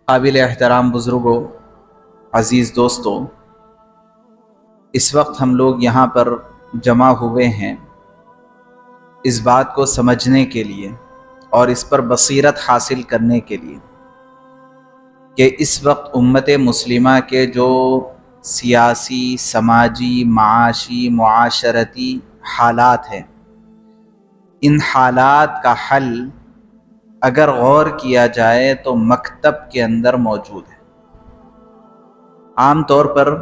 قابل احترام بزرگوں، عزیز دوستوں، اس وقت ہم لوگ یہاں پر جمع ہوئے ہیں اس بات کو سمجھنے کے لیے اور اس پر بصیرت حاصل کرنے کے لیے کہ اس وقت امت مسلمہ کے جو سیاسی، سماجی، معاشی، معاشرتی حالات ہیں، ان حالات کا حل اگر غور کیا جائے تو مکتب کے اندر موجود ہے۔ عام طور پر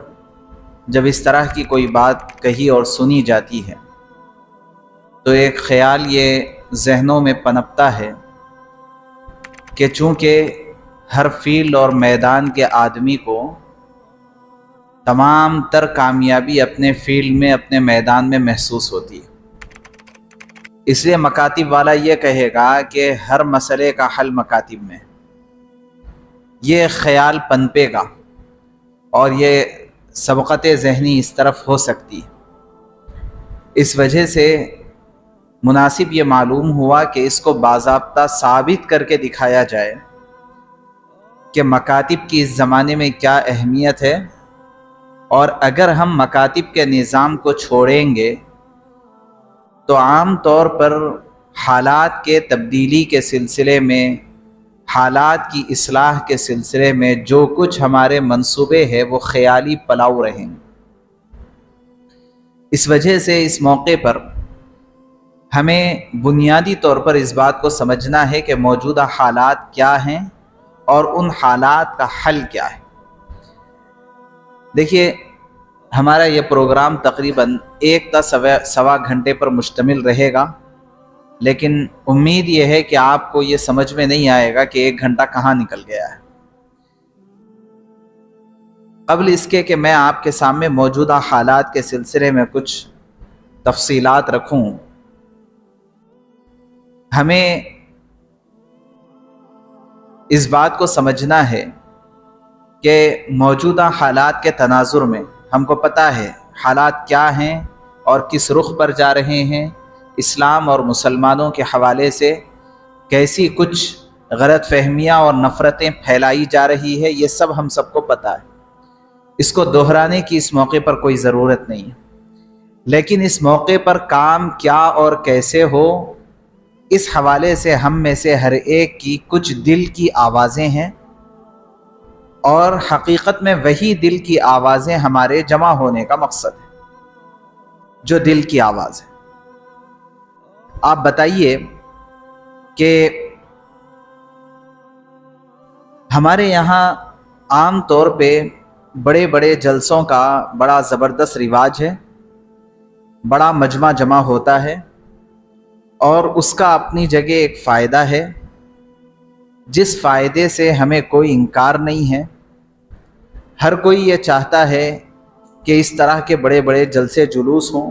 جب اس طرح کی کوئی بات کہی اور سنی جاتی ہے تو ایک خیال یہ ذہنوں میں پنپتا ہے کہ چونکہ ہر فیلڈ اور میدان کے آدمی کو تمام تر کامیابی اپنے فیلڈ میں، اپنے میدان میں محسوس ہوتی ہے، اس لیے مکاتب والا یہ کہے گا کہ ہر مسئلے کا حل مکاتب میں، یہ خیال پنپے گا اور یہ سبقت ذہنی اس طرف ہو سکتی ہے۔ اس وجہ سے مناسب یہ معلوم ہوا کہ اس کو باضابطہ ثابت کر کے دکھایا جائے کہ مکاتب کی اس زمانے میں کیا اہمیت ہے، اور اگر ہم مکاتب کے نظام کو چھوڑیں گے تو عام طور پر حالات کے تبدیلی کے سلسلے میں، حالات کی اصلاح کے سلسلے میں جو کچھ ہمارے منصوبے ہیں وہ خیالی پلاؤ رہیں گے۔ اس وجہ سے اس موقع پر ہمیں بنیادی طور پر اس بات کو سمجھنا ہے کہ موجودہ حالات کیا ہیں اور ان حالات کا حل کیا ہے۔ دیکھیے، ہمارا یہ پروگرام تقریباً 1 تا سوا گھنٹے پر مشتمل رہے گا، لیکن امید یہ ہے کہ آپ کو یہ سمجھ میں نہیں آئے گا کہ 1 گھنٹہ کہاں نکل گیا ہے۔ قبل اس کے کہ میں آپ کے سامنے موجودہ حالات کے سلسلے میں کچھ تفصیلات رکھوں، ہمیں اس بات کو سمجھنا ہے کہ موجودہ حالات کے تناظر میں ہم کو پتہ ہے حالات کیا ہیں اور کس رخ پر جا رہے ہیں۔ اسلام اور مسلمانوں کے حوالے سے کیسی کچھ غلط فہمیاں اور نفرتیں پھیلائی جا رہی ہے، یہ سب ہم سب کو پتہ ہے، اس کو دہرانے کی اس موقع پر کوئی ضرورت نہیں ہے۔ لیکن اس موقع پر کام کیا اور کیسے ہو، اس حوالے سے ہم میں سے ہر ایک کی کچھ دل کی آوازیں ہیں، اور حقیقت میں وہی دل کی آوازیں ہمارے جمع ہونے کا مقصد ہے، جو دل کی آواز ہے۔ آپ بتائیے کہ ہمارے یہاں عام طور پہ بڑے بڑے جلسوں کا بڑا زبردست رواج ہے، بڑا مجمع جمع ہوتا ہے، اور اس کا اپنی جگہ ایک فائدہ ہے جس فائدے سے ہمیں کوئی انکار نہیں ہے۔ ہر کوئی یہ چاہتا ہے کہ اس طرح کے بڑے بڑے جلسے جلوس ہوں،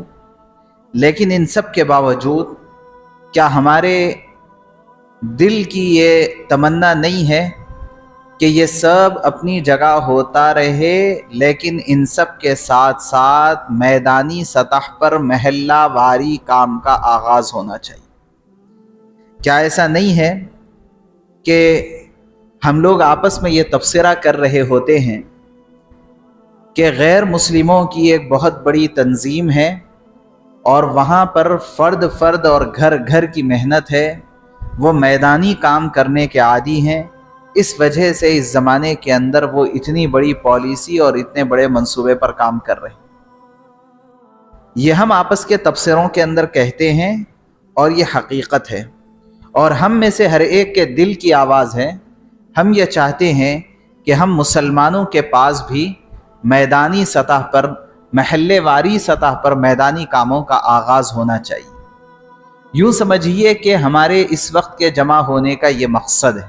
لیکن ان سب کے باوجود کیا ہمارے دل کی یہ تمنا نہیں ہے کہ یہ سب اپنی جگہ ہوتا رہے، لیکن ان سب کے ساتھ ساتھ میدانی سطح پر محلہ واری کام کا آغاز ہونا چاہیے؟ کیا ایسا نہیں ہے کہ ہم لوگ آپس میں یہ تبصرہ کر رہے ہوتے ہیں کہ غیر مسلموں کی ایک بہت بڑی تنظیم ہے اور وہاں پر فرد فرد اور گھر گھر کی محنت ہے، وہ میدانی کام کرنے کے عادی ہیں، اس وجہ سے اس زمانے کے اندر وہ اتنی بڑی پالیسی اور اتنے بڑے منصوبے پر کام کر رہے ہیں؟ یہ ہم آپس کے تبصروں کے اندر کہتے ہیں، اور یہ حقیقت ہے، اور ہم میں سے ہر ایک کے دل کی آواز ہے۔ ہم یہ چاہتے ہیں کہ ہم مسلمانوں کے پاس بھی میدانی سطح پر، محلے واری سطح پر میدانی کاموں کا آغاز ہونا چاہیے۔ یوں سمجھیے کہ ہمارے اس وقت کے جمع ہونے کا یہ مقصد ہے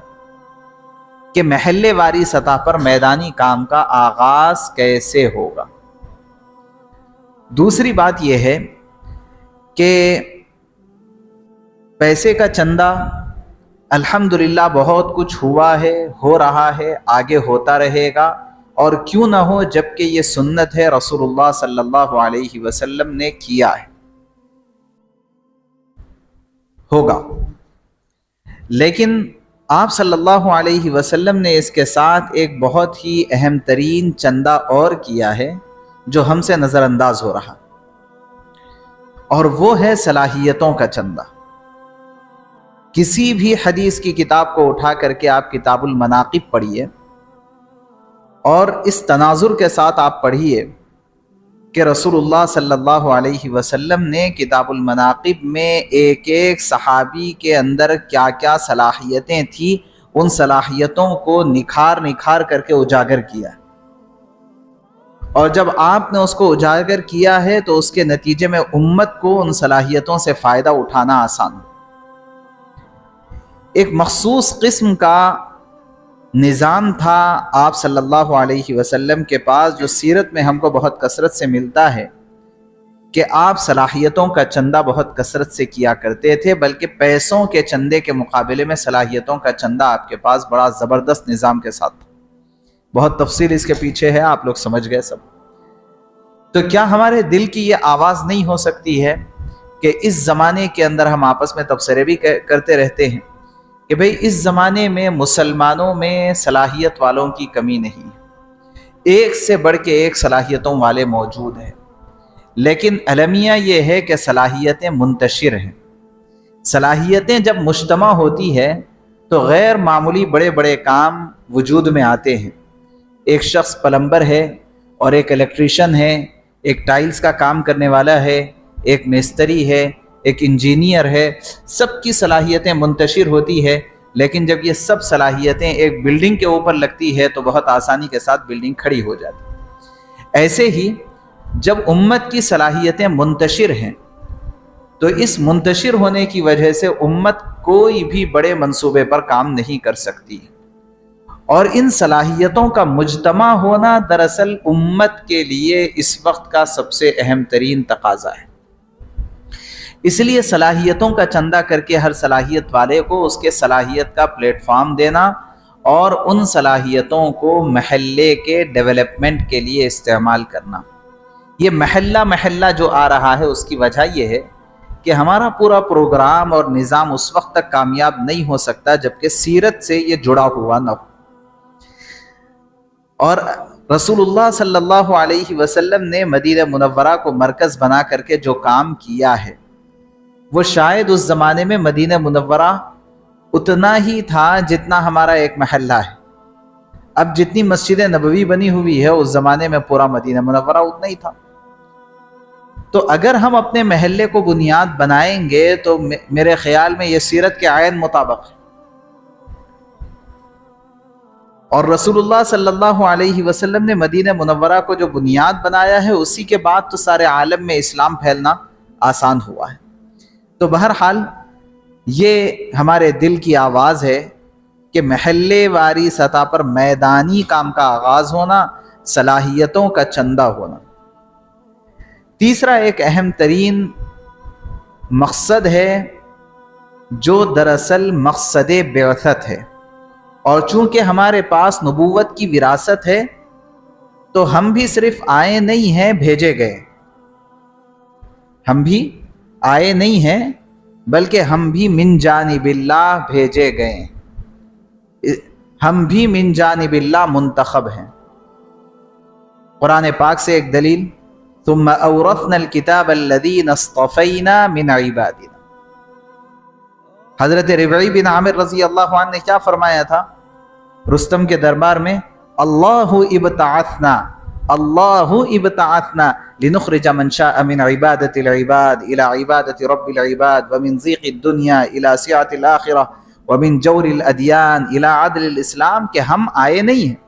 کہ محلے واری سطح پر میدانی کام کا آغاز کیسے ہوگا۔ دوسری بات یہ ہے کہ پیسے کا چندہ الحمدللہ بہت کچھ ہوا ہے، ہو رہا ہے، آگے ہوتا رہے گا، اور کیوں نہ ہو، جبکہ یہ سنت ہے، رسول اللہ صلی اللہ علیہ وسلم نے کیا ہے، ہوگا۔ لیکن آپ صلی اللہ علیہ وسلم نے اس کے ساتھ ایک بہت ہی اہم ترین چندہ اور کیا ہے جو ہم سے نظر انداز ہو رہا، اور وہ ہے صلاحیتوں کا چندہ۔ کسی بھی حدیث کی کتاب کو اٹھا کر کے آپ کتاب المناقب پڑھیے اور اس تناظر کے ساتھ آپ پڑھیے کہ رسول اللہ صلی اللہ علیہ وسلم نے کتاب المناقب میں ایک ایک صحابی کے اندر کیا کیا صلاحیتیں تھیں، ان صلاحیتوں کو نکھار کر کے اجاگر کیا، اور جب آپ نے اس کو اجاگر کیا ہے تو اس کے نتیجے میں امت کو ان صلاحیتوں سے فائدہ اٹھانا آسان ہو۔ ایک مخصوص قسم کا نظام تھا آپ صلی اللہ علیہ وسلم کے پاس، جو سیرت میں ہم کو بہت کثرت سے ملتا ہے کہ آپ صلاحیتوں کا چندہ بہت کثرت سے کیا کرتے تھے، بلکہ پیسوں کے چندے کے مقابلے میں صلاحیتوں کا چندہ آپ کے پاس بڑا زبردست نظام کے ساتھ تھا۔ بہت تفصیل اس کے پیچھے ہے، آپ لوگ سمجھ گئے سب۔ تو کیا ہمارے دل کی یہ آواز نہیں ہو سکتی ہے کہ اس زمانے کے اندر ہم آپس میں تبصرے بھی کرتے رہتے ہیں کہ بھئی اس زمانے میں مسلمانوں میں صلاحیت والوں کی کمی نہیں، ایک سے بڑھ کے ایک صلاحیتوں والے موجود ہیں، لیکن المیہ یہ ہے کہ صلاحیتیں منتشر ہیں۔ صلاحیتیں جب مجتمع ہوتی ہے تو غیر معمولی بڑے بڑے کام وجود میں آتے ہیں۔ ایک شخص پلمبر ہے اور ایک الیکٹریشین ہے، ایک ٹائلز کا کام کرنے والا ہے، ایک مستری ہے، ایک انجینئر ہے، سب کی صلاحیتیں منتشر ہوتی ہے، لیکن جب یہ سب صلاحیتیں ایک بلڈنگ کے اوپر لگتی ہے تو بہت آسانی کے ساتھ بلڈنگ کھڑی ہو جاتی۔ ایسے ہی جب امت کی صلاحیتیں منتشر ہیں تو اس منتشر ہونے کی وجہ سے امت کوئی بھی بڑے منصوبے پر کام نہیں کر سکتی، اور ان صلاحیتوں کا مجتمع ہونا دراصل امت کے لیے اس وقت کا سب سے اہم ترین تقاضا ہے۔ اس لیے صلاحیتوں کا چندہ کر کے ہر صلاحیت والے کو اس کے صلاحیت کا پلیٹ فارم دینا اور ان صلاحیتوں کو محلے کے ڈیولپمنٹ کے لیے استعمال کرنا۔ یہ محلہ جو آ رہا ہے اس کی وجہ یہ ہے کہ ہمارا پورا پروگرام اور نظام اس وقت تک کامیاب نہیں ہو سکتا جبکہ سیرت سے یہ جڑا ہوا نہ ہو۔ اور رسول اللہ صلی اللہ علیہ وسلم نے مدینہ منورہ کو مرکز بنا کر کے جو کام کیا ہے وہ شاید اس زمانے میں مدینہ منورہ اتنا ہی تھا جتنا ہمارا ایک محلہ ہے۔ اب جتنی مسجد نبوی بنی ہوئی ہے اس زمانے میں پورا مدینہ منورہ اتنا ہی تھا۔ تو اگر ہم اپنے محلے کو بنیاد بنائیں گے تو میرے خیال میں یہ سیرت کے عین مطابق ہے، اور رسول اللہ صلی اللہ علیہ وسلم نے مدینہ منورہ کو جو بنیاد بنایا ہے اسی کے بعد تو سارے عالم میں اسلام پھیلنا آسان ہوا ہے۔ تو بہرحال یہ ہمارے دل کی آواز ہے کہ محلے واری سطح پر میدانی کام کا آغاز ہونا، صلاحیتوں کا چندہ ہونا۔ تیسرا ایک اہم ترین مقصد ہے جو دراصل مقصد بعثت ہے، اور چونکہ ہمارے پاس نبوت کی وراثت ہے تو ہم بھی صرف آئے نہیں ہیں، بھیجے گئے۔ ہم بھی آئے نہیں ہیں بلکہ ہم بھی من جانب اللہ بھیجے گئے، ہم بھی من جانب اللہ منتخب ہیں۔ قرآن پاک سے ایک دلیل، ثم اورثنا الكتاب الذین اصطفینا من عبادنا۔ حضرت ربعی بن عامر رضی اللہ عنہ نے کیا فرمایا تھا رستم کے دربار میں؟ اللہ ابتعثنا لنخرج من شاء من عبادة العباد الى عبادة رب العباد ومن ضيق الدنيا الى سعة الآخرة ومن جور الادیان الى عدل الاسلام، کہ ہم آئے نہیں ہیں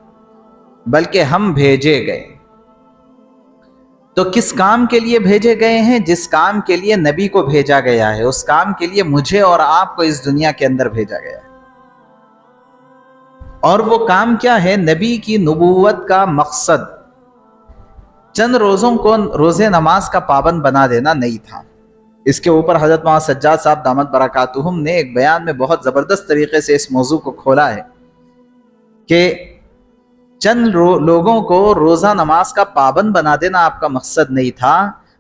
بلکہ ہم بھیجے گئے۔ تو کس کام کے لیے بھیجے گئے ہیں؟ جس کام کے لیے نبی کو بھیجا گیا ہے، اس کام کے لیے مجھے اور آپ کو اس دنیا کے اندر بھیجا گیا ہے۔ اور وہ کام کیا ہے؟ نبی کی نبوت کا مقصد چند روزوں کو روزے نماز کا پابند بنا دینا نہیں تھا۔ اس کے اوپر حضرت مولانا سجاد صاحب دامت برکاتہم نے ایک بیان میں بہت زبردست طریقے سے اس موضوع کو کھولا ہے کہ چند لوگوں کو روزہ نماز کا پابند بنا دینا آپ کا مقصد نہیں تھا،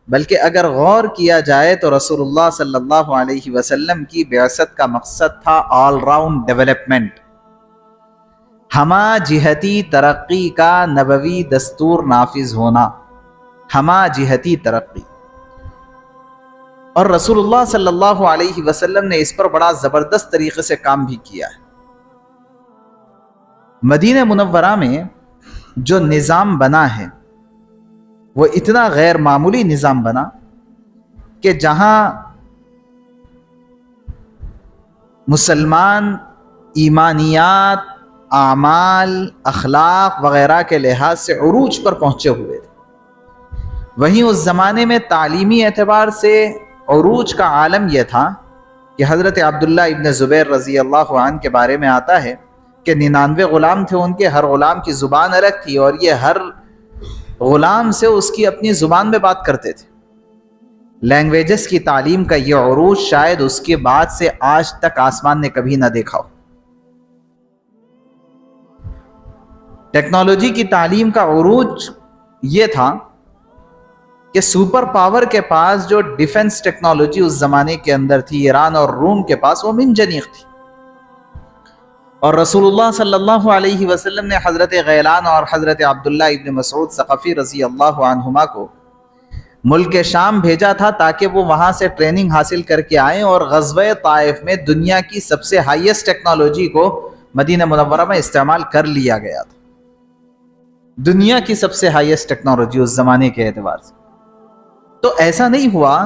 بلکہ اگر غور کیا جائے تو رسول اللہ صلی اللہ علیہ وسلم کی بعثت کا مقصد تھا آل راؤنڈ ڈیولپمنٹ، ہمہ جہتی ترقی کا نبوی دستور نافذ ہونا، ہمہ جہتی ترقی۔ اور رسول اللہ صلی اللہ علیہ وسلم نے اس پر بڑا زبردست طریقے سے کام بھی کیا ہے۔ مدینہ منورہ میں جو نظام بنا ہے وہ اتنا غیر معمولی نظام بنا کہ جہاں مسلمان ایمانیات، اعمال، اخلاق وغیرہ کے لحاظ سے عروج پر پہنچے ہوئے تھے، وہیں اس زمانے میں تعلیمی اعتبار سے عروج کا عالم یہ تھا کہ حضرت عبداللہ ابن زبیر رضی اللہ عنہ کے بارے میں آتا ہے کہ 99 غلام تھے ان کے، ہر غلام کی زبان الگ تھی اور یہ ہر غلام سے اس کی اپنی زبان میں بات کرتے تھے۔ لینگویجز کی تعلیم کا یہ عروج شاید اس کے بعد سے آج تک آسمان نے کبھی نہ دیکھا ہو۔ ٹیکنالوجی کی تعلیم کا عروج یہ تھا کہ سپر پاور کے پاس جو ڈیفنس ٹیکنالوجی اس زمانے کے اندر تھی، ایران اور روم کے پاس، وہ منجنیق تھی، اور رسول اللہ صلی اللہ علیہ وسلم نے حضرت غیلان اور حضرت عبداللہ ابن مسعود ثقفی رضی اللہ عنہما کو ملک شام بھیجا تھا تاکہ وہ وہاں سے ٹریننگ حاصل کر کے آئیں، اور غزوہ طائف میں دنیا کی سب سے ہائیسٹ ٹیکنالوجی کو مدینہ منورہ میں استعمال کر لیا گیا تھا۔ دنیا کی سب سے ہائیسٹ ٹیکنالوجی اس زمانے کے اعتبار سے۔ تو ایسا نہیں ہوا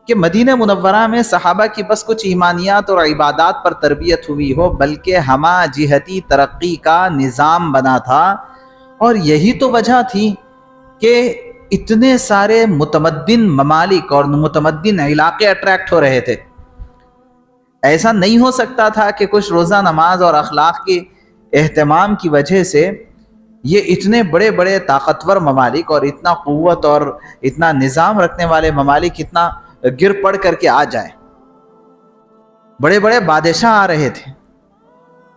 کہ مدینہ منورہ میں صحابہ کی بس کچھ ایمانیات اور عبادات پر تربیت ہوئی ہو، بلکہ ہمہ جہتی ترقی کا نظام بنا تھا، اور یہی تو وجہ تھی کہ اتنے سارے متمدن ممالک اور متمدن علاقے اٹریکٹ ہو رہے تھے۔ ایسا نہیں ہو سکتا تھا کہ کچھ روزہ نماز اور اخلاق کے اہتمام کی وجہ سے یہ اتنے بڑے بڑے طاقتور ممالک اور اتنا قوت اور اتنا نظام رکھنے والے ممالک اتنا گر پڑ کر کے آ جائیں۔ بڑے بڑے بادشاہ آ رہے تھے۔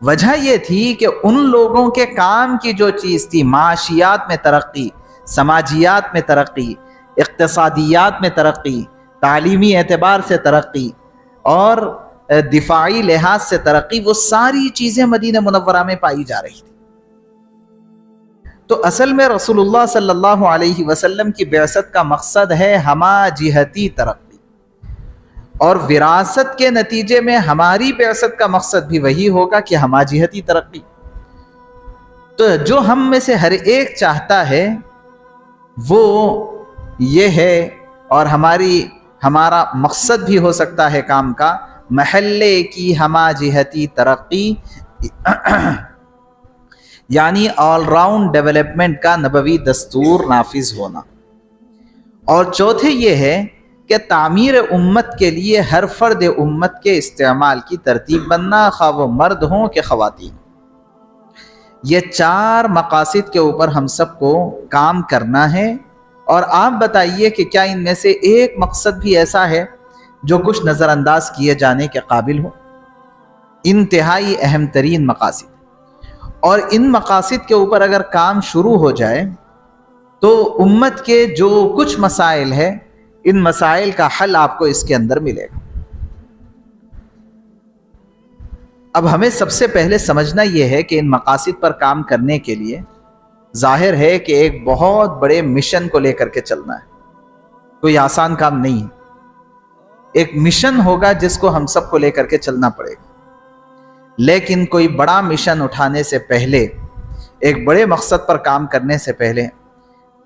وجہ یہ تھی کہ ان لوگوں کے کام کی جو چیز تھی، معاشیات میں ترقی، سماجیات میں ترقی، اقتصادیات میں ترقی، تعلیمی اعتبار سے ترقی اور دفاعی لحاظ سے ترقی، وہ ساری چیزیں مدینہ منورہ میں پائی جا رہی تھی۔ تو اصل میں رسول اللہ صلی اللہ علیہ وسلم کی بعثت کا مقصد ہے ہمہ جہتی ترقی، اور وراثت کے نتیجے میں ہماری بعثت کا مقصد بھی وہی ہوگا کہ ہمہ جہتی ترقی۔ تو جو ہم میں سے ہر ایک چاہتا ہے وہ یہ ہے، اور ہمارا مقصد بھی ہو سکتا ہے کام کا، محلے کی ہمہ جہتی ترقی یعنی آل راؤنڈ ڈیولپمنٹ کا نبوی دستور نافذ ہونا۔ اور چوتھے یہ ہے کہ تعمیر امت کے لیے ہر فرد امت کے استعمال کی ترتیب بننا، خواہ وہ مرد ہوں کہ خواتین۔ یہ 4 مقاصد کے اوپر ہم سب کو کام کرنا ہے، اور آپ بتائیے کہ کیا ان میں سے ایک مقصد بھی ایسا ہے جو کچھ نظر انداز کیے جانے کے قابل ہو؟ انتہائی اہم ترین مقاصد، اور ان مقاصد کے اوپر اگر کام شروع ہو جائے تو امت کے جو کچھ مسائل ہیں، ان مسائل کا حل آپ کو اس کے اندر ملے گا۔ اب ہمیں سب سے پہلے سمجھنا یہ ہے کہ ان مقاصد پر کام کرنے کے لیے ظاہر ہے کہ ایک بہت بڑے مشن کو لے کر کے چلنا ہے، کوئی آسان کام نہیں ہے۔ ایک مشن ہوگا جس کو ہم سب کو لے کر کے چلنا پڑے گا، لیکن کوئی بڑا مشن اٹھانے سے پہلے، ایک بڑے مقصد پر کام کرنے سے پہلے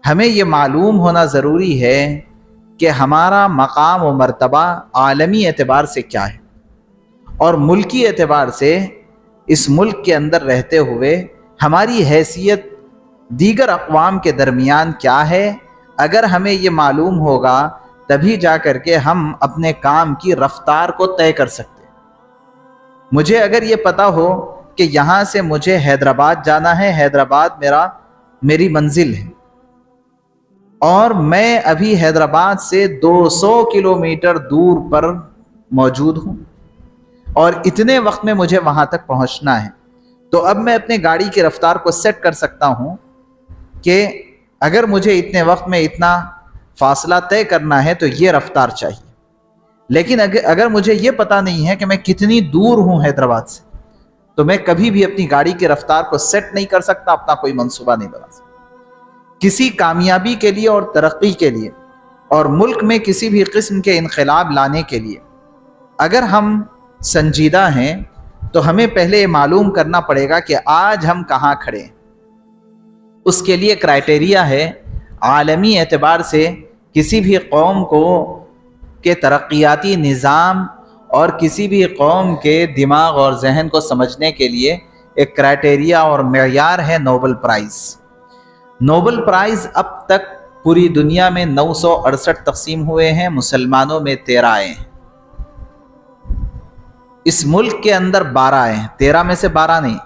ہمیں یہ معلوم ہونا ضروری ہے کہ ہمارا مقام و مرتبہ عالمی اعتبار سے کیا ہے، اور ملکی اعتبار سے اس ملک کے اندر رہتے ہوئے ہماری حیثیت دیگر اقوام کے درمیان کیا ہے۔ اگر ہمیں یہ معلوم ہوگا تبھی جا کر کے ہم اپنے کام کی رفتار کو طے کر سکتے۔ مجھے اگر یہ پتا ہو کہ یہاں سے مجھے حیدرآباد جانا ہے، حیدرآباد میری منزل ہے، اور میں ابھی حیدرآباد سے 200 کلومیٹر دور پر موجود ہوں، اور اتنے وقت میں مجھے وہاں تک پہنچنا ہے، تو اب میں اپنے گاڑی کی رفتار کو سیٹ کر سکتا ہوں کہ اگر مجھے اتنے وقت میں اتنا فاصلہ طے کرنا ہے تو یہ رفتار چاہیے. لیکن اگر مجھے یہ پتا نہیں ہے کہ میں کتنی دور ہوں حیدرآباد سے، تو میں کبھی بھی اپنی گاڑی کی رفتار کو سیٹ نہیں کر سکتا، اپنا کوئی منصوبہ نہیں بنا سکتا. کسی کامیابی کے لیے اور ترقی کے لیے اور ملک میں کسی بھی قسم کے انقلاب لانے کے لیے اگر ہم سنجیدہ ہیں تو ہمیں پہلے یہ معلوم کرنا پڑے گا کہ آج ہم کہاں کھڑے ہیں. اس کے لیے کرائٹیریا ہے عالمی اعتبار سے کسی بھی قوم کے ترقیاتی نظام اور کسی بھی قوم کے دماغ اور ذہن کو سمجھنے کے لیے ایک کرائٹیریا اور معیار ہے نوبل پرائز. نوبل پرائز اب تک پوری دنیا میں 968 تقسیم ہوئے ہیں، مسلمانوں میں 13 آئے ہیں. اس ملک کے اندر 12 آئے ہیں، 13 میں سے 12 نہیں.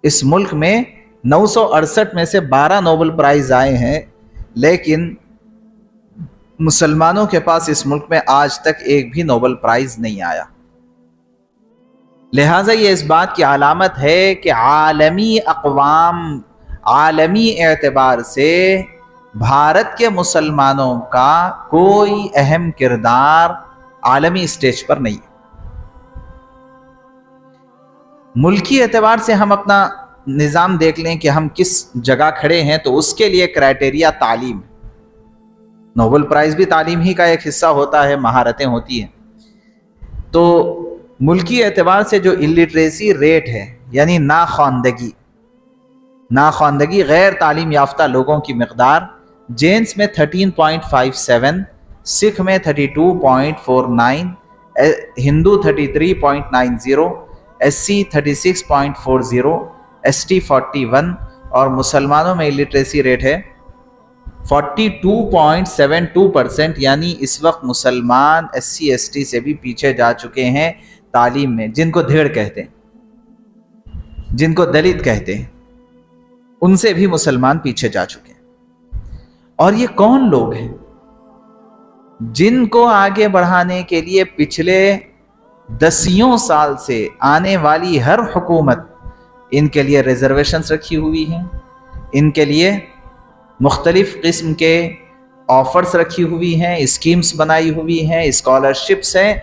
اس ملک میں 968 میں سے 12 نوبل پرائز آئے ہیں، لیکن مسلمانوں کے پاس اس ملک میں آج تک ایک بھی نوبل پرائز نہیں آیا. لہٰذا یہ اس بات کی علامت ہے کہ عالمی اقوام عالمی اعتبار سے بھارت کے مسلمانوں کا کوئی اہم کردار عالمی اسٹیج پر نہیں. ملکی اعتبار سے ہم اپنا نظام دیکھ لیں کہ ہم کس جگہ کھڑے ہیں، تو اس کے لیے کرائٹیریا تعلیم. نوبل پرائز بھی تعلیم ہی کا ایک حصہ ہوتا ہے، مہارتیں ہوتی ہیں. تو ملکی اعتبار سے جو الٹریسی ریٹ ہے، یعنی ناخواندگی غیر تعلیم یافتہ لوگوں کی مقدار، جینس میں 13.57، سکھ میں 32.49، ہندو 33.90، ایس سی 36.40، ایس ٹی 41، اور مسلمانوں میں الٹریسی ریٹ ہے 42.72%. یعنی اس وقت مسلمان ایس سی ایس ٹی سے بھی پیچھے جا چکے ہیں تعلیم میں. جن کو دھیڑ کہتے ہیں، جن کو دلت کہتے ہیں، ان سے بھی مسلمان پیچھے جا چکے ہیں. اور یہ کون لوگ ہیں جن کو آگے بڑھانے کے لیے پچھلے 10 سال سے آنے والی ہر حکومت ان کے لیے ریزرویشنز رکھی ہوئی ہیں، ان کے لیے مختلف قسم کے آفرز رکھی ہوئی ہیں، اسکیمز بنائی ہوئی ہیں، اسکالرشپس ہیں،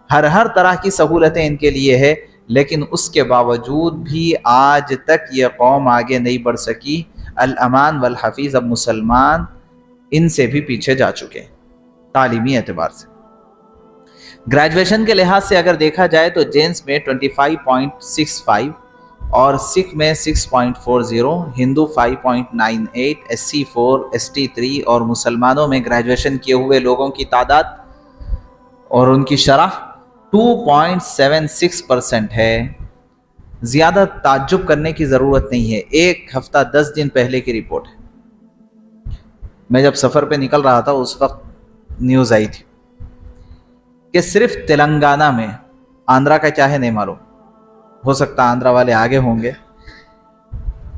ہر طرح کی سہولتیں ان کے لیے ہے. لیکن اس کے باوجود بھی آج تک یہ قوم آگے نہیں بڑھ سکی. الامان والحفیظ، اب مسلمان ان سے بھی پیچھے جا چکے ہیں تعلیمی اعتبار سے. گریجویشن کے لحاظ سے اگر دیکھا جائے تو جینس میں 25.65 اور سکھ میں 6.40، ہندو 5.98، ایس سی 4، ایس ٹی 3، اور مسلمانوں میں گریجویشن کیے ہوئے لوگوں کی تعداد اور ان کی شرح 2.76% ہے. زیادہ تعجب کرنے کی ضرورت نہیں ہے. 1 ہفتہ 10 دن پہلے کی رپورٹ ہے. میں جب سفر پہ نکل رہا تھا اس وقت نیوز آئی تھی کہ صرف تلنگانہ میں، آندھرا کا کیا ہے نہیں معلوم، ہو سکتا آندھرا والے آگے ہوں گے،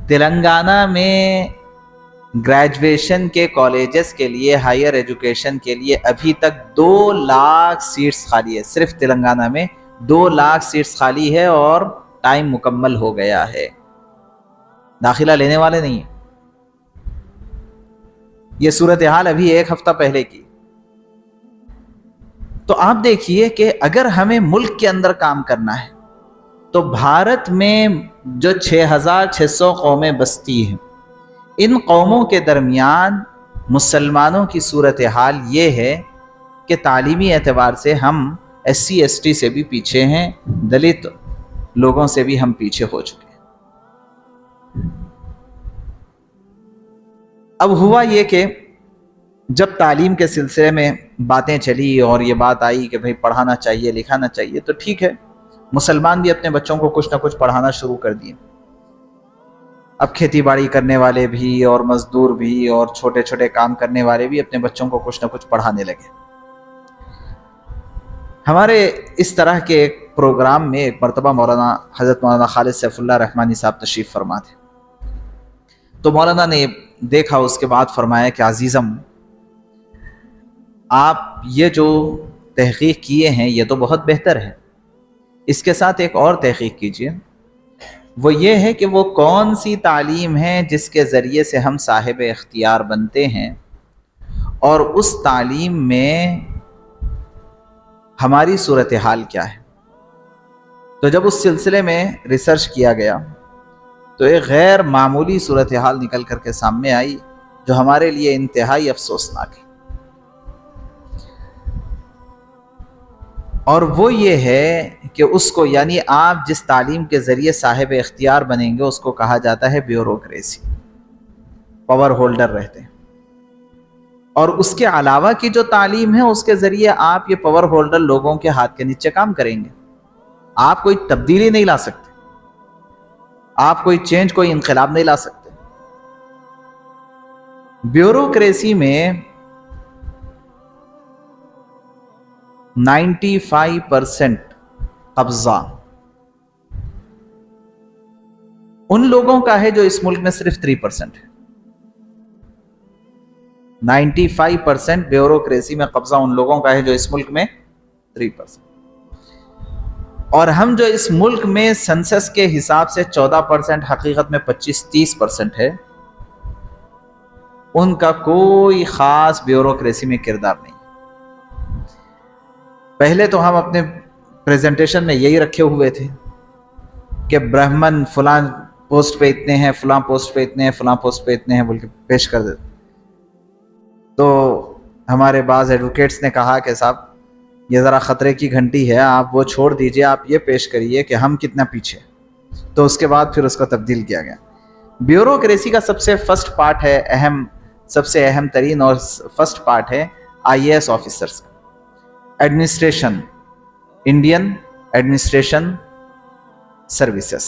تلنگانہ میں گریجویشن کے کالجز کے لیے، ہائر ایجوکیشن کے لیے ابھی تک 2 لاکھ سیٹس خالی ہے. صرف تلنگانہ میں 2 لاکھ سیٹس خالی ہے اور ٹائم مکمل ہو گیا ہے. داخلہ لینے والے نہیں ہیں. یہ صورتحال ابھی 1 ہفتہ پہلے کی. تو آپ دیکھیے کہ اگر ہمیں ملک کے اندر کام کرنا ہے تو بھارت میں جو 6600 قومیں بستی ہیں، ان قوموں کے درمیان مسلمانوں کی صورتحال یہ ہے کہ تعلیمی اعتبار سے ہم ایس سی ایس ٹی سے بھی پیچھے ہیں، دلت لوگوں سے بھی ہم پیچھے ہو چکے ہیں. اب ہوا یہ کہ جب تعلیم کے سلسلے میں باتیں چلی اور یہ بات آئی کہ بھئی پڑھانا چاہیے، لکھانا چاہیے، تو ٹھیک ہے، مسلمان بھی اپنے بچوں کو کچھ نہ کچھ پڑھانا شروع کر دیے. اب کھیتی باڑی کرنے والے بھی اور مزدور بھی اور چھوٹے چھوٹے کام کرنے والے بھی اپنے بچوں کو کچھ نہ کچھ پڑھانے لگے. ہمارے اس طرح کے ایک پروگرام میں ایک مرتبہ حضرت مولانا خالد سیف اللہ رحمانی صاحب تشریف فرما تھے. تو مولانا نے دیکھا، اس کے بعد فرمایا کہ عزیزم، آپ یہ جو تحقیق کیے ہیں یہ تو بہت بہتر ہے، اس کے ساتھ ایک اور تحقیق کیجئے. وہ یہ ہے کہ وہ کون سی تعلیم ہے جس کے ذریعے سے ہم صاحب اختیار بنتے ہیں، اور اس تعلیم میں ہماری صورتحال کیا ہے. تو جب اس سلسلے میں ریسرچ کیا گیا تو ایک غیر معمولی صورتحال نکل کر کے سامنے آئی جو ہمارے لیے انتہائی افسوسناک ہے. اور وہ یہ ہے کہ اس کو یعنی آپ جس تعلیم کے ذریعے صاحب اختیار بنیں گے اس کو کہا جاتا ہے بیوروکریسی. پاور ہولڈر رہتے ہیں. اور اس کے علاوہ کی جو تعلیم ہے اس کے ذریعے آپ یہ پاور ہولڈر لوگوں کے ہاتھ کے نیچے کام کریں گے. آپ کوئی تبدیلی نہیں لا سکتے, آپ کوئی چینج, کوئی انقلاب نہیں لا سکتے. بیوروکریسی میں 95% قبضہ ان لوگوں کا ہے جو اس ملک میں صرف 3% ہے. 95% بیوروکریسی میں قبضہ ان لوگوں کا ہے جو اس ملک میں 3%. اور ہم جو اس ملک میں سنسس کے حساب سے 14%, حقیقت میں 25-30% ہے, ان کا کوئی خاص بیوروکریسی میں کردار نہیں. پہلے تو ہم اپنے پریزنٹیشن میں یہی رکھے ہوئے تھے کہ برہمن فلاں پوسٹ پہ اتنے ہیں, فلاں پوسٹ پہ اتنے ہیں, فلاں پوسٹ پہ اتنے ہیں بول کے پیش کر دیتے. تو ہمارے بعض ایڈوکیٹس نے کہا کہ صاحب یہ ذرا خطرے کی گھنٹی ہے, آپ وہ چھوڑ دیجئے, آپ یہ پیش کریے کہ ہم کتنا پیچھے. تو اس کے بعد پھر اس کو تبدیل کیا گیا. بیوروکریسی کا سب سے فرسٹ پارٹ ہے, سب سے اہم ترین اور فرسٹ پارٹ ہے IAS آفیسرز کا. Administration, Indian administration services.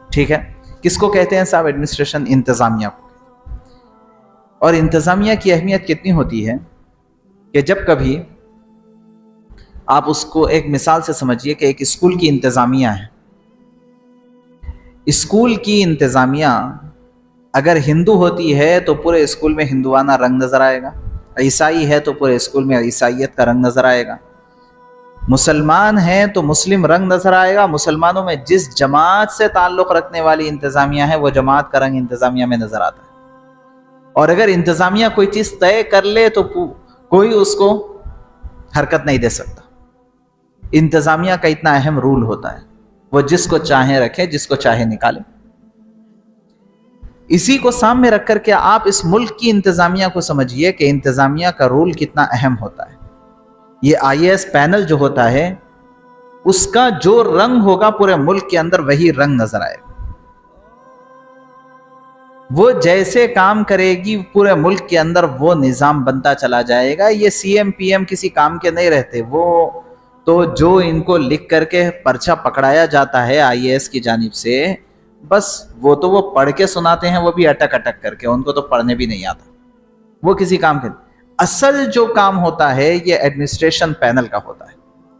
ٹھیک ہے, کس کو کہتے ہیں صاحب ایڈمنسٹریشن؟ انتظامیہ کو. اور انتظامیہ کی اہمیت کتنی ہوتی ہے کہ جب کبھی آپ اس کو ایک مثال سے سمجھیے کہ ایک اسکول کی انتظامیہ ہے. اسکول کی انتظامیہ اگر ہندو ہوتی ہے تو پورے اسکول میں ہندوانہ رنگ نظر آئے گا, عیسائی ہے تو پورے اسکول میں عیسائیت کا رنگ نظر آئے گا, مسلمان ہیں تو مسلم رنگ نظر آئے گا. مسلمانوں میں جس جماعت سے تعلق رکھنے والی انتظامیہ ہے وہ جماعت کا رنگ انتظامیہ میں نظر آتا ہے. اور اگر انتظامیہ کوئی چیز طے کر لے تو کوئی اس کو حرکت نہیں دے سکتا. انتظامیہ کا اتنا اہم رول ہوتا ہے, وہ جس کو چاہے رکھے, جس کو چاہے نکالے. اسی کو سامنے رکھ کر کے آپ اس ملک کی انتظامیہ کو سمجھیے کہ انتظامیہ کا رول کتنا اہم ہوتا ہے. یہ IAS پینل جو ہوتا ہے اس کا جو رنگ ہوگا پورے ملک کے اندر وہی رنگ نظر آئے گا. وہ جیسے کام کرے گی پورے ملک کے اندر وہ نظام بنتا چلا جائے گا. یہ CM PM کسی کام کے نہیں رہتے. وہ تو جو ان کو لکھ کر کے پرچہ پکڑایا جاتا ہے IAS کی جانب سے, بس وہ پڑھ کے سناتے ہیں, وہ بھی اٹک اٹک کر کے, ان کو تو پڑھنے بھی نہیں آتا. وہ کسی کام کے. اصل جو کام ہوتا ہے یہ ایڈمنسٹریشن پینل کا ہوتا ہے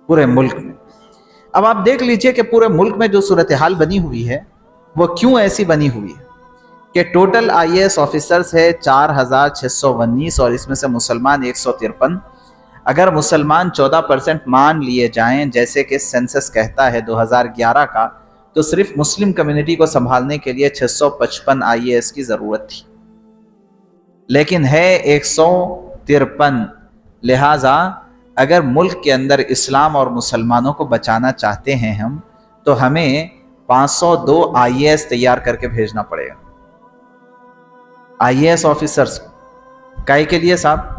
پورے ملک میں. اب آپ دیکھ لیجئے کہ پورے ملک میں جو صورتحال بنی ہوئی ہے وہ کیوں ایسی بنی ہوئی ہے کہ ٹوٹل IAS آفیسرز ہے 4619 اور اس میں سے مسلمان 153. اگر مسلمان 14% مان لیے جائیں جیسے کہ سینسس کہتا ہے 2011 کا, تو صرف مسلم کمیونٹی کو سنبھالنے کے لیے 655 IAS کی ضرورت تھی, لیکن ہے 153. لہٰذا اگر ملک کے اندر اسلام اور مسلمانوں کو بچانا چاہتے ہیں ہم, تو ہمیں 502 IAS تیار کر کے بھیجنا پڑے گا. IAS آفیسرز کائے کے لیے صاحب؟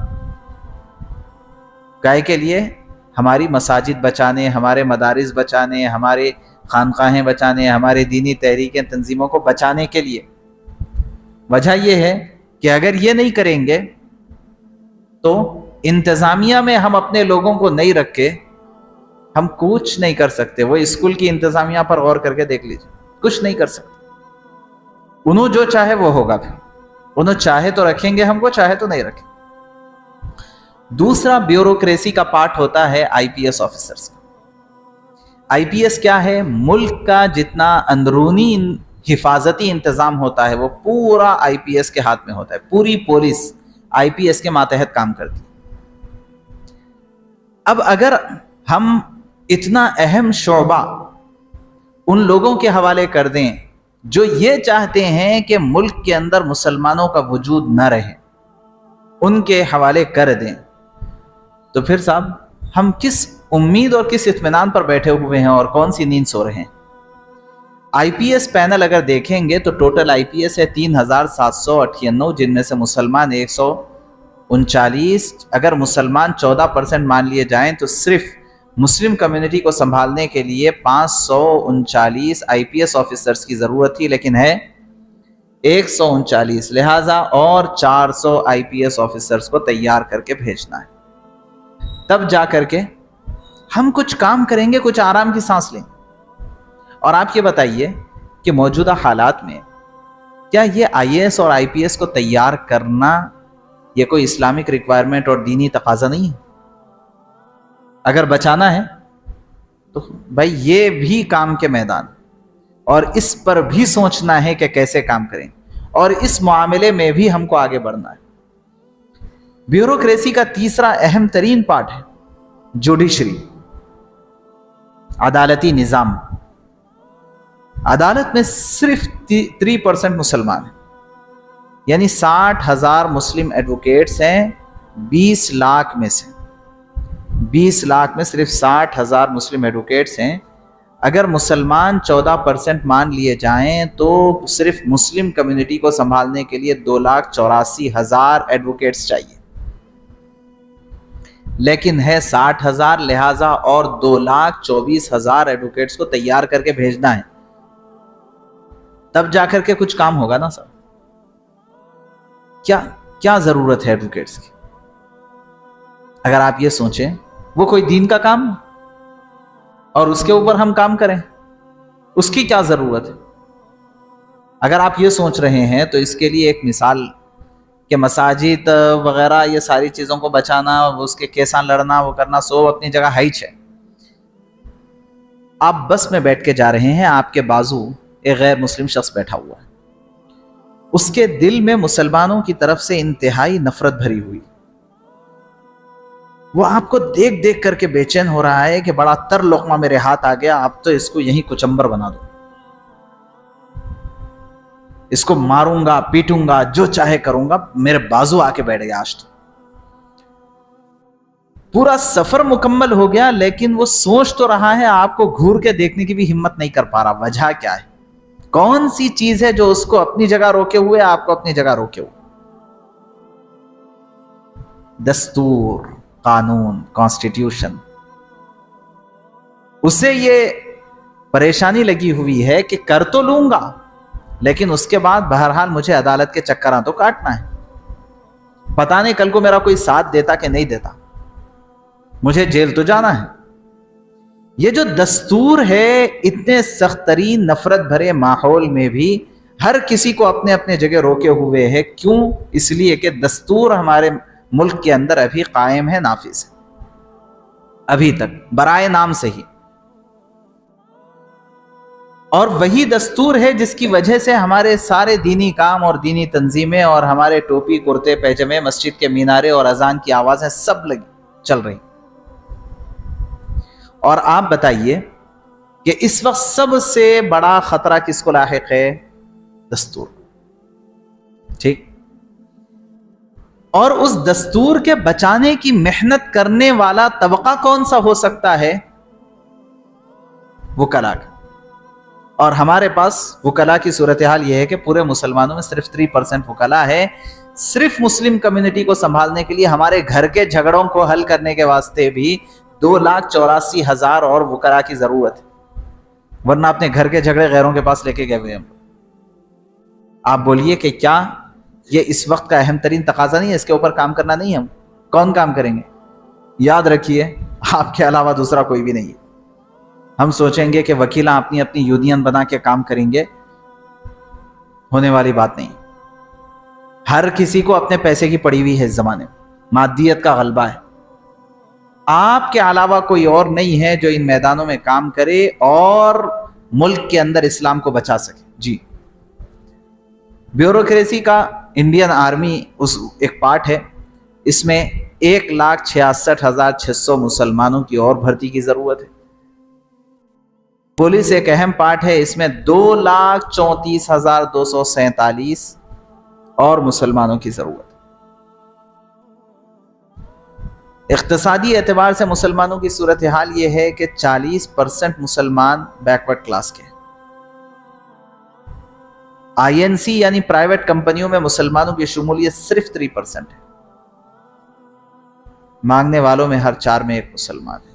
کائے کے لیے؟ ہماری مساجد بچانے, ہمارے مدارس بچانے, ہمارے خانقاہیں بچانے, ہمارے دینی تحریکیں تنظیموں کو بچانے کے لیے. وجہ یہ ہے کہ اگر یہ نہیں کریں گے تو انتظامیہ میں ہم اپنے لوگوں کو نہیں رکھ کے ہم کچھ نہیں کر سکتے. وہ اسکول کی انتظامیہ پر غور کر کے دیکھ لیجیے, کچھ نہیں کر سکتے. انہوں جو چاہے وہ ہوگا. پھر انہوں چاہے تو رکھیں گے ہم کو, چاہے تو نہیں رکھیں. دوسرا بیوروکریسی کا پارٹ ہوتا ہے IPS آفیسرز کا. IPS کیا ہے؟ ملک کا جتنا اندرونی حفاظتی انتظام ہوتا ہے وہ پورا IPS کے ہاتھ میں ہوتا ہے. پوری پولیس IPS کے ماتحت کام کرتی. اب اگر ہم اتنا اہم شعبہ ان لوگوں کے حوالے کر دیں جو یہ چاہتے ہیں کہ ملک کے اندر مسلمانوں کا وجود نہ رہے, ان کے حوالے کر دیں، تو پھر صاحب ہم کس امید اور کس اطمینان پر بیٹھے ہوئے ہیں اور کون سی نیند سو رہے ہیں؟ آئی پی ایس پینل اگر دیکھیں گے تو ٹوٹل آئی پی ایس ہے 3798، جن میں سے مسلمان 139۔ اگر مسلمان 14% مان لیے جائیں تو صرف مسلم کمیونٹی کو سنبھالنے کے لیے 539 آئی پی ایس آفیسرز کی ضرورت تھی، لیکن ہے 139، لہٰذا اور 400 آئی پی ایس آفیسرز کو تیار کر کے بھیجنا ہے، تب جا کر کے ہم کچھ کام کریں گے، کچھ آرام کی سانس لیں۔ اور آپ یہ بتائیے کہ موجودہ حالات میں کیا یہ آئی اے ایس اور آئی پی ایس کو تیار کرنا یہ کوئی اسلامک ریکوائرمنٹ اور دینی تقاضا نہیں ہے؟ اگر بچانا ہے تو بھائی یہ بھی کام کے میدان، اور اس پر بھی سوچنا ہے کہ کیسے کام کریں، اور اس معاملے میں بھی ہم کو آگے بڑھنا ہے۔ بیوروکریسی کا تیسرا اہم ترین پارٹ ہے جوڈیشری، عدالتی نظام۔ عدالت میں صرف 3% مسلمان ہیں، یعنی 60,000 مسلم ایڈوکیٹس ہیں 20 لاکھ میں سے، 20 لاکھ میں صرف 60,000 مسلم ایڈوکیٹس ہیں۔ اگر مسلمان 14% مان لیے جائیں تو صرف مسلم کمیونٹی کو سنبھالنے کے لیے 2,84,000 ایڈوکیٹس چاہیے، لیکن ہے 60,000، لہٰذا اور 2,24,000 ایڈوکیٹس کو تیار کر کے بھیجنا ہے، تب جا کر کے کچھ کام ہوگا نا صاحب۔ کیا ضرورت ہے ایڈوکیٹس کی؟ اگر آپ یہ سوچیں وہ کوئی دین کا کام اور اس کے اوپر ہم کام کریں، اس کی کیا ضرورت ہے؟ اگر آپ یہ سوچ رہے ہیں تو اس کے لیے ایک مثال کہ مساجد وغیرہ یہ ساری چیزوں کو بچانا، اس کے کیسا لڑنا، وہ کرنا، سو اپنی جگہ ہائچ ہے۔ آپ بس میں بیٹھ کے جا رہے ہیں، آپ کے بازو ایک غیر مسلم شخص بیٹھا ہوا ہے، اس کے دل میں مسلمانوں کی طرف سے انتہائی نفرت بھری ہوئی، وہ آپ کو دیکھ دیکھ کر کے بے چین ہو رہا ہے کہ بڑا تر لقمہ میرے ہاتھ آ گیا، آپ تو اس کو یہیں کچمبر بنا دو، اس کو ماروں گا، پیٹوں گا، جو چاہے کروں گا، میرے بازو آ کے بیٹھ گیا۔ آج پورا سفر مکمل ہو گیا، لیکن وہ سوچ تو رہا ہے، آپ کو گھور کے دیکھنے کی بھی ہمت نہیں کر پا رہا۔ وجہ کیا ہے؟ کون سی چیز ہے جو اس کو اپنی جگہ روکے ہوئے، آپ کو اپنی جگہ روکے ہوئے؟ دستور، قانون، کانسٹیٹیوشن۔ اسے یہ پریشانی لگی ہوئی ہے کہ کر تو لوں گا، لیکن اس کے بعد بہرحال مجھے عدالت کے چکراں تو کاٹنا ہے، پتہ نہیں کل کو میرا کوئی ساتھ دیتا کہ نہیں دیتا، مجھے جیل تو جانا ہے۔ یہ جو دستور ہے، اتنے سخت ترین نفرت بھرے ماحول میں بھی ہر کسی کو اپنے اپنے جگہ روکے ہوئے ہے۔ کیوں؟ اس لیے کہ دستور ہمارے ملک کے اندر ابھی قائم ہے، نافذ ہے، ابھی تک برائے نام سے ہی۔ اور وہی دستور ہے جس کی وجہ سے ہمارے سارے دینی کام اور دینی تنظیمیں اور ہمارے ٹوپی، کرتے، پیجامے، مسجد کے مینارے اور اذان کی آوازیں سب چل رہی۔ اور آپ بتائیے کہ اس وقت سب سے بڑا خطرہ کس کو لاحق ہے؟ دستور، ٹھیک؟ اور اس دستور کے بچانے کی محنت کرنے والا طبقہ کون سا ہو سکتا ہے؟ وکلاء کا۔ اور ہمارے پاس وکلاء کی صورتحال یہ ہے کہ پورے مسلمانوں میں صرف 3% وکلاء ہے۔ صرف مسلم کمیونٹی کو سنبھالنے کے لیے، ہمارے گھر کے جھگڑوں کو حل کرنے کے واسطے بھی 2,84,000 اور وکلاء کی ضرورت ہے، ورنہ اپنے گھر کے جھگڑے غیروں کے پاس لے کے گئے ہوئے ہیں۔ آپ بولیے کہ کیا یہ اس وقت کا اہم ترین تقاضا نہیں ہے؟ اس کے اوپر کام کرنا نہیں ہے؟ ہم کون کام کریں گے؟ یاد رکھیے، آپ کے علاوہ دوسرا کوئی بھی نہیں ہے۔ ہم سوچیں گے کہ وکیلاں اپنی اپنی یونین بنا کے کام کریں گے، ہونے والی بات نہیں۔ ہر کسی کو اپنے پیسے کی پڑی ہوئی ہے، اس زمانے میں مادیت کا غلبہ ہے۔ آپ کے علاوہ کوئی اور نہیں ہے جو ان میدانوں میں کام کرے اور ملک کے اندر اسلام کو بچا سکے۔ جی، بیوروکریسی کا انڈین آرمی ایک پارٹ ہے، اس میں 1,66,600 مسلمانوں کی اور بھرتی کی ضرورت ہے۔ پولیس ایک اہم پارٹ ہے، اس میں 2,34,247 اور مسلمانوں کی ضرورت ہے۔ اقتصادی اعتبار سے مسلمانوں کی صورتحال یہ ہے کہ 40% مسلمان بیکورڈ کلاس کے ہیں۔ INC یعنی پرائیویٹ کمپنیوں میں مسلمانوں کی شمولیت صرف 3% ہے۔ مانگنے والوں میں ہر 4 میں 1 مسلمان ہے۔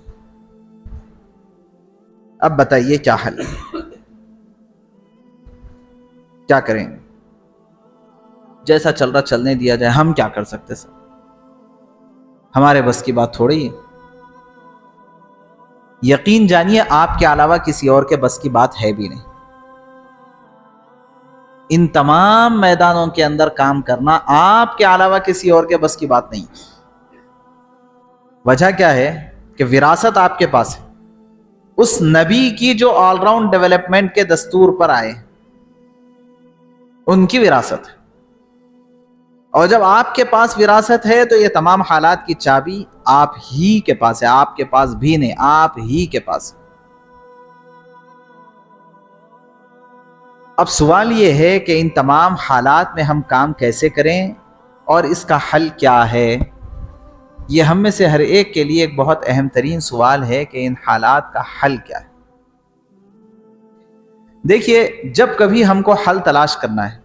اب بتائیے کیا حل ہے؟ کیا کریں گے؟ جیسا چل رہا چلنے دیا جائے، ہم کیا کر سکتے سر؟ ہمارے بس کی بات تھوڑی ہے۔ یقین جانیے آپ کے علاوہ کسی اور کے بس کی بات ہے بھی نہیں۔ ان تمام میدانوں کے اندر کام کرنا آپ کے علاوہ کسی اور کے بس کی بات نہیں۔ وجہ کیا ہے کہ وراثت آپ کے پاس ہے، اس نبی کی جو آل راؤنڈ ڈیولپمنٹ کے دستور پر آئے، ان کی وراثت ہے۔ اور جب آپ کے پاس وراثت ہے تو یہ تمام حالات کی چابی آپ ہی کے پاس ہے، آپ کے پاس بھی نہیں، آپ ہی کے پاس ہے۔ اب سوال یہ ہے کہ ان تمام حالات میں ہم کام کیسے کریں اور اس کا حل کیا ہے؟ یہ ہم میں سے ہر ایک کے لیے ایک بہت اہم ترین سوال ہے کہ ان حالات کا حل کیا ہے۔ دیکھیے، جب کبھی ہم کو حل تلاش کرنا ہے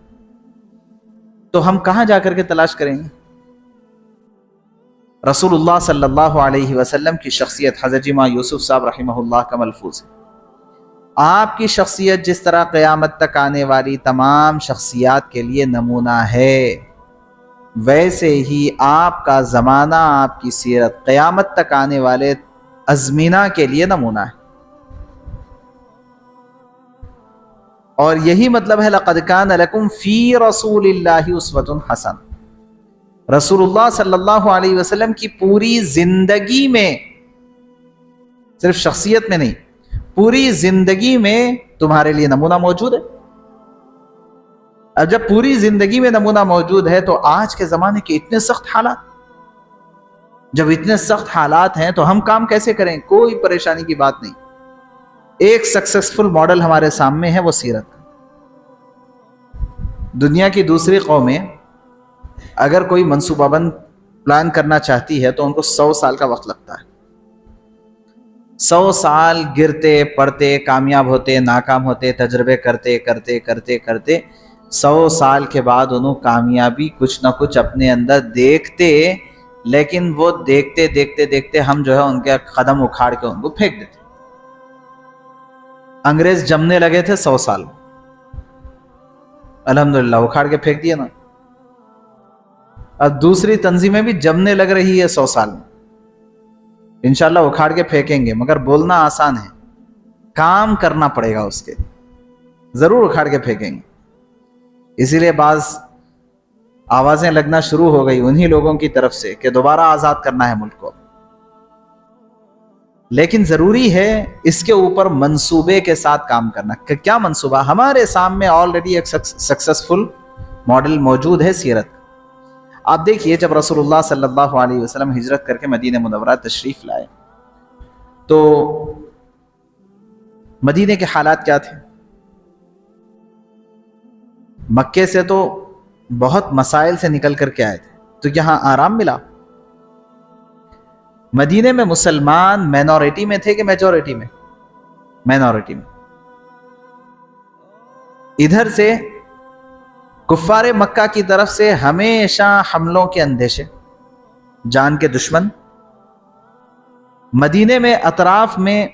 تو ہم کہاں جا کر کے تلاش کریں گے؟ رسول اللہ صلی اللہ علیہ وسلم کی شخصیت، حضرت جی ماں یوسف صاحب رحمہ اللہ کا ملفوظ ہے۔ آپ کی شخصیت جس طرح قیامت تک آنے والی تمام شخصیات کے لیے نمونہ ہے، ویسے ہی آپ کا زمانہ، آپ کی سیرت قیامت تک آنے والے ازمینہ کے لیے نمونہ ہے۔ اور یہی مطلب ہے لَقَدْ كَانَ لَكُمْ فِي رَسُولِ اللَّهِ أُسْوَةٌ حَسَنَةٌ۔ رسول اللہ صلی اللہ علیہ وسلم کی پوری زندگی میں، صرف شخصیت میں نہیں، پوری زندگی میں تمہارے لیے نمونہ موجود ہے۔ اب جب پوری زندگی میں نمونہ موجود ہے تو آج کے زمانے کے اتنے سخت حالات، جب اتنے سخت حالات ہیں تو ہم کام کیسے کریں؟ کوئی پریشانی کی بات نہیں۔ ایک سکسیسفل ماڈل ہمارے سامنے ہے، وہ سیرت۔ دنیا کی دوسری قومیں اگر کوئی منصوبہ بند پلان کرنا چاہتی ہے تو ان کو 100 سال کا وقت لگتا ہے۔ 100 سال گرتے پڑتے، کامیاب ہوتے، ناکام ہوتے، تجربے کرتے کرتے کرتے کرتے 100 سال کے بعد انہوں کامیابی کچھ نہ کچھ اپنے اندر دیکھتے، لیکن وہ دیکھتے دیکھتے دیکھتے ہم جو ہے ان کے قدم اکھاڑ کے ان کو پھینک دیتے۔ انگریز جمنے لگے تھے 100 سال، الحمدللہ اکھاڑ کے پھینک دیا نا۔ اب دوسری تنظیمیں بھی جمنے لگ رہی ہے 100 سال میں، انشاءاللہ اکھاڑ کے پھینکیں گے، مگر بولنا آسان ہے، کام کرنا پڑے گا اس کے، ضرور اکھاڑ کے پھینکیں گے۔ اسی لیے بعض آوازیں لگنا شروع ہو گئی انہی لوگوں کی طرف سے کہ دوبارہ آزاد کرنا ہے ملک کو، لیکن ضروری ہے اس کے اوپر منصوبے کے ساتھ کام کرنا۔ کہ کیا منصوبہ؟ ہمارے سامنے آلریڈی ایک سکسیسفل ماڈل موجود ہے سیرت۔ آپ دیکھیے، جب رسول اللہ صلی اللہ علیہ وسلم ہجرت کر کے مدینہ منورہ تشریف لائے تو مدینے کے حالات کیا تھے؟ مکے سے تو بہت مسائل سے نکل کر کے آئے تھے، تو یہاں آرام ملا۔ مدینے میں مسلمان مینورٹی میں تھے کہ میجورٹی میں؟ مینورٹی میں۔ ادھر سے کفار مکہ کی طرف سے ہمیشہ حملوں کے اندیشے، جان کے دشمن۔ مدینے میں اطراف میں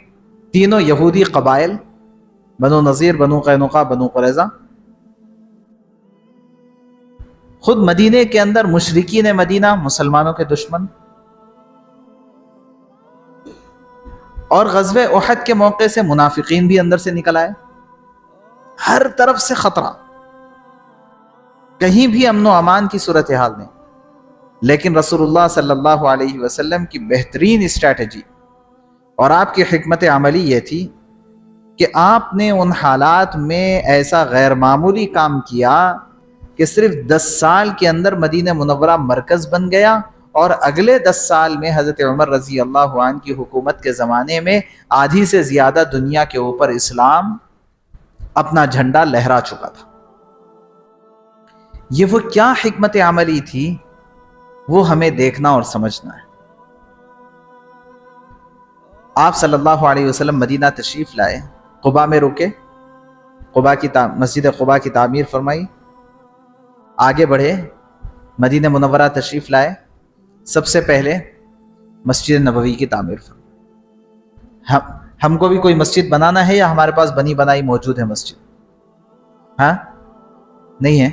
تینوں یہودی قبائل، بنو نذیر، بنو قینقاع، بنو قریظہ۔ خود مدینے کے اندر مشرکین مدینہ، مسلمانوں کے دشمن۔ اور غزوہ احد کے موقع سے منافقین بھی اندر سے نکل آئے، ہر طرف سے خطرہ، کہیں بھی امن و امان کی صورتحال نہیں۔ لیکن رسول اللہ صلی اللہ علیہ وسلم کی بہترین اسٹریٹجی اور آپ کی حکمت عملی یہ تھی کہ آپ نے ان حالات میں ایسا غیر معمولی کام کیا کہ صرف 10 سال کے اندر مدینہ منورہ مرکز بن گیا، اور اگلے 10 سال میں حضرت عمر رضی اللہ عنہ کی حکومت کے زمانے میں آدھی سے زیادہ دنیا کے اوپر اسلام اپنا جھنڈا لہرا چکا تھا۔ یہ وہ کیا حکمت عملی تھی، وہ ہمیں دیکھنا اور سمجھنا ہے۔ آپ صلی اللہ علیہ وسلم مدینہ تشریف لائے، قباء میں رکے، مسجد قباء کی تعمیر فرمائی، آگے بڑھے، مدینہ منورہ تشریف لائے، سب سے پہلے مسجد نبوی کی تعمیر فرمائی۔ ہم کو بھی کوئی مسجد بنانا ہے یا ہمارے پاس بنی بنائی موجود ہے مسجد؟ ہاں نہیں ہے،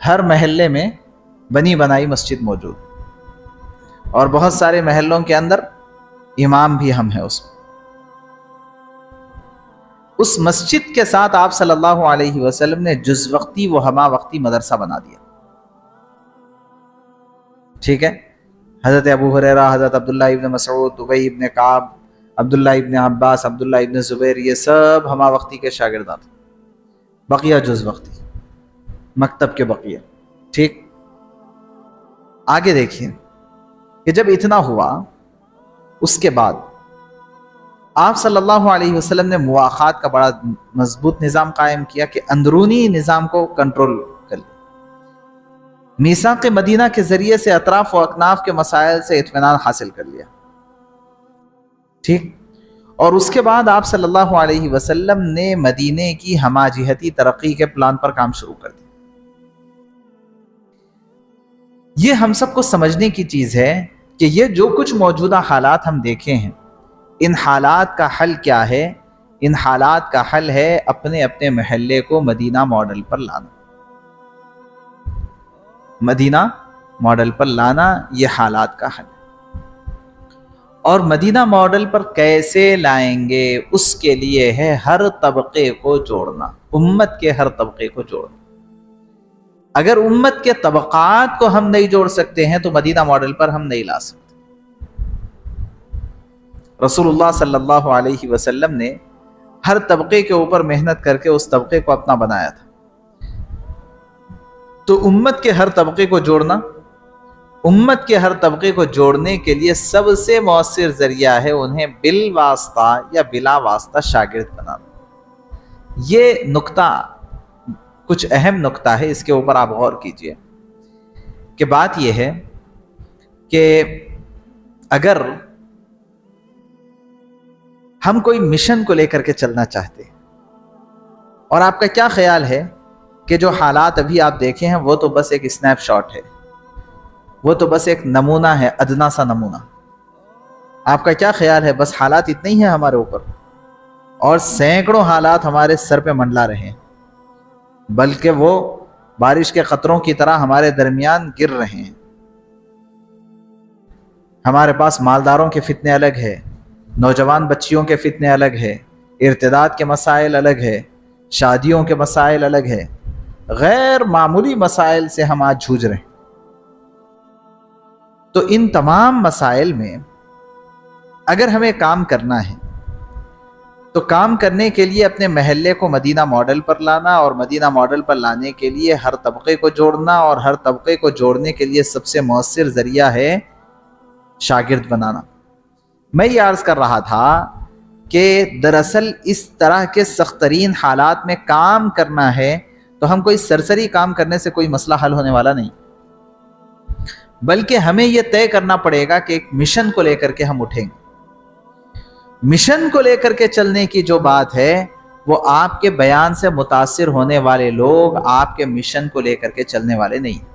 ہر محلے میں بنی بنائی مسجد موجود، اور بہت سارے محلوں کے اندر امام بھی ہم ہیں اس مسجد کے ساتھ آپ صلی اللہ علیہ وسلم نے جز وقتی و ہما وقتی مدرسہ بنا دیا۔ ٹھیک ہے، حضرت ابو ہریرہ، حضرت عبداللہ ابن مسعود، ابی ابن کعب، عبداللہ ابن عباس، عبداللہ ابن زبیر، یہ سب ہما وقتی کے شاگردان تھے، بقیہ جز وقتی، مکتب کے بقیہ۔ ٹھیک، آگے دیکھیے کہ جب اتنا ہوا، اس کے بعد آپ صلی اللہ علیہ وسلم نے مواخات کا بڑا مضبوط نظام قائم کیا کہ اندرونی نظام کو کنٹرول کر لیا۔ میثاق مدینہ کے ذریعے سے اطراف و اکناف کے مسائل سے اطمینان حاصل کر لیا۔ ٹھیک، اور اس کے بعد آپ صلی اللہ علیہ وسلم نے مدینے کی ہمہ جہتی ترقی کے پلان پر کام شروع کر دیا۔ یہ ہم سب کو سمجھنے کی چیز ہے کہ یہ جو کچھ موجودہ حالات ہم دیکھے ہیں، ان حالات کا حل کیا ہے؟ ان حالات کا حل ہے اپنے اپنے محلے کو مدینہ ماڈل پر لانا۔ مدینہ ماڈل پر لانا یہ حالات کا حل ہے۔ اور مدینہ ماڈل پر کیسے لائیں گے؟ اس کے لیے ہے ہر طبقے کو جوڑنا، امت کے ہر طبقے کو جوڑنا۔ اگر امت کے طبقات کو ہم نہیں جوڑ سکتے ہیں تو مدینہ ماڈل پر ہم نہیں لا سکتے۔ رسول اللہ صلی اللہ علیہ وسلم نے ہر طبقے کے اوپر محنت کر کے اس طبقے کو اپنا بنایا تھا، تو امت کے ہر طبقے کو جوڑنا، امت کے ہر طبقے کو جوڑنے کے لیے سب سے مؤثر ذریعہ ہے انہیں بالواسطہ یا بلا واسطہ شاگرد بنانا۔ یہ نقطہ کچھ اہم نقطہ ہے، اس کے اوپر آپ غور کیجئے کہ بات یہ ہے کہ اگر ہم کوئی مشن کو لے کر کے چلنا چاہتے ہیں، اور آپ کا کیا خیال ہے کہ جو حالات ابھی آپ دیکھے ہیں وہ تو بس ایک اسنیپ شاٹ ہے، وہ تو بس ایک نمونہ ہے، ادنا سا نمونہ۔ آپ کا کیا خیال ہے بس حالات اتنے ہی ہیں ہمارے اوپر، اور سینکڑوں حالات ہمارے سر پہ منڈلا رہے ہیں، بلکہ وہ بارش کے قطروں کی طرح ہمارے درمیان گر رہے ہیں۔ ہمارے پاس مالداروں کے فتنے الگ ہے، نوجوان بچیوں کے فتنے الگ ہے، ارتداد کے مسائل الگ ہے، شادیوں کے مسائل الگ ہے، غیر معمولی مسائل سے ہم آج جھوج رہے ہیں۔ تو ان تمام مسائل میں اگر ہمیں کام کرنا ہے تو کام کرنے کے لیے اپنے محلے کو مدینہ ماڈل پر لانا، اور مدینہ ماڈل پر لانے کے لیے ہر طبقے کو جوڑنا، اور ہر طبقے کو جوڑنے کے لیے سب سے مؤثر ذریعہ ہے شاگرد بنانا۔ میں یہ عرض کر رہا تھا کہ دراصل اس طرح کے سخت ترین حالات میں کام کرنا ہے تو ہم کوئی سرسری کام کرنے سے کوئی مسئلہ حل ہونے والا نہیں، بلکہ ہمیں یہ طے کرنا پڑے گا کہ ایک مشن کو لے کر کے ہم اٹھیں گے۔ مشن کو لے کر کے چلنے کی جو بات ہے وہ آپ کے بیان سے متاثر ہونے والے لوگ آپ کے مشن کو لے کر کے چلنے والے نہیں۔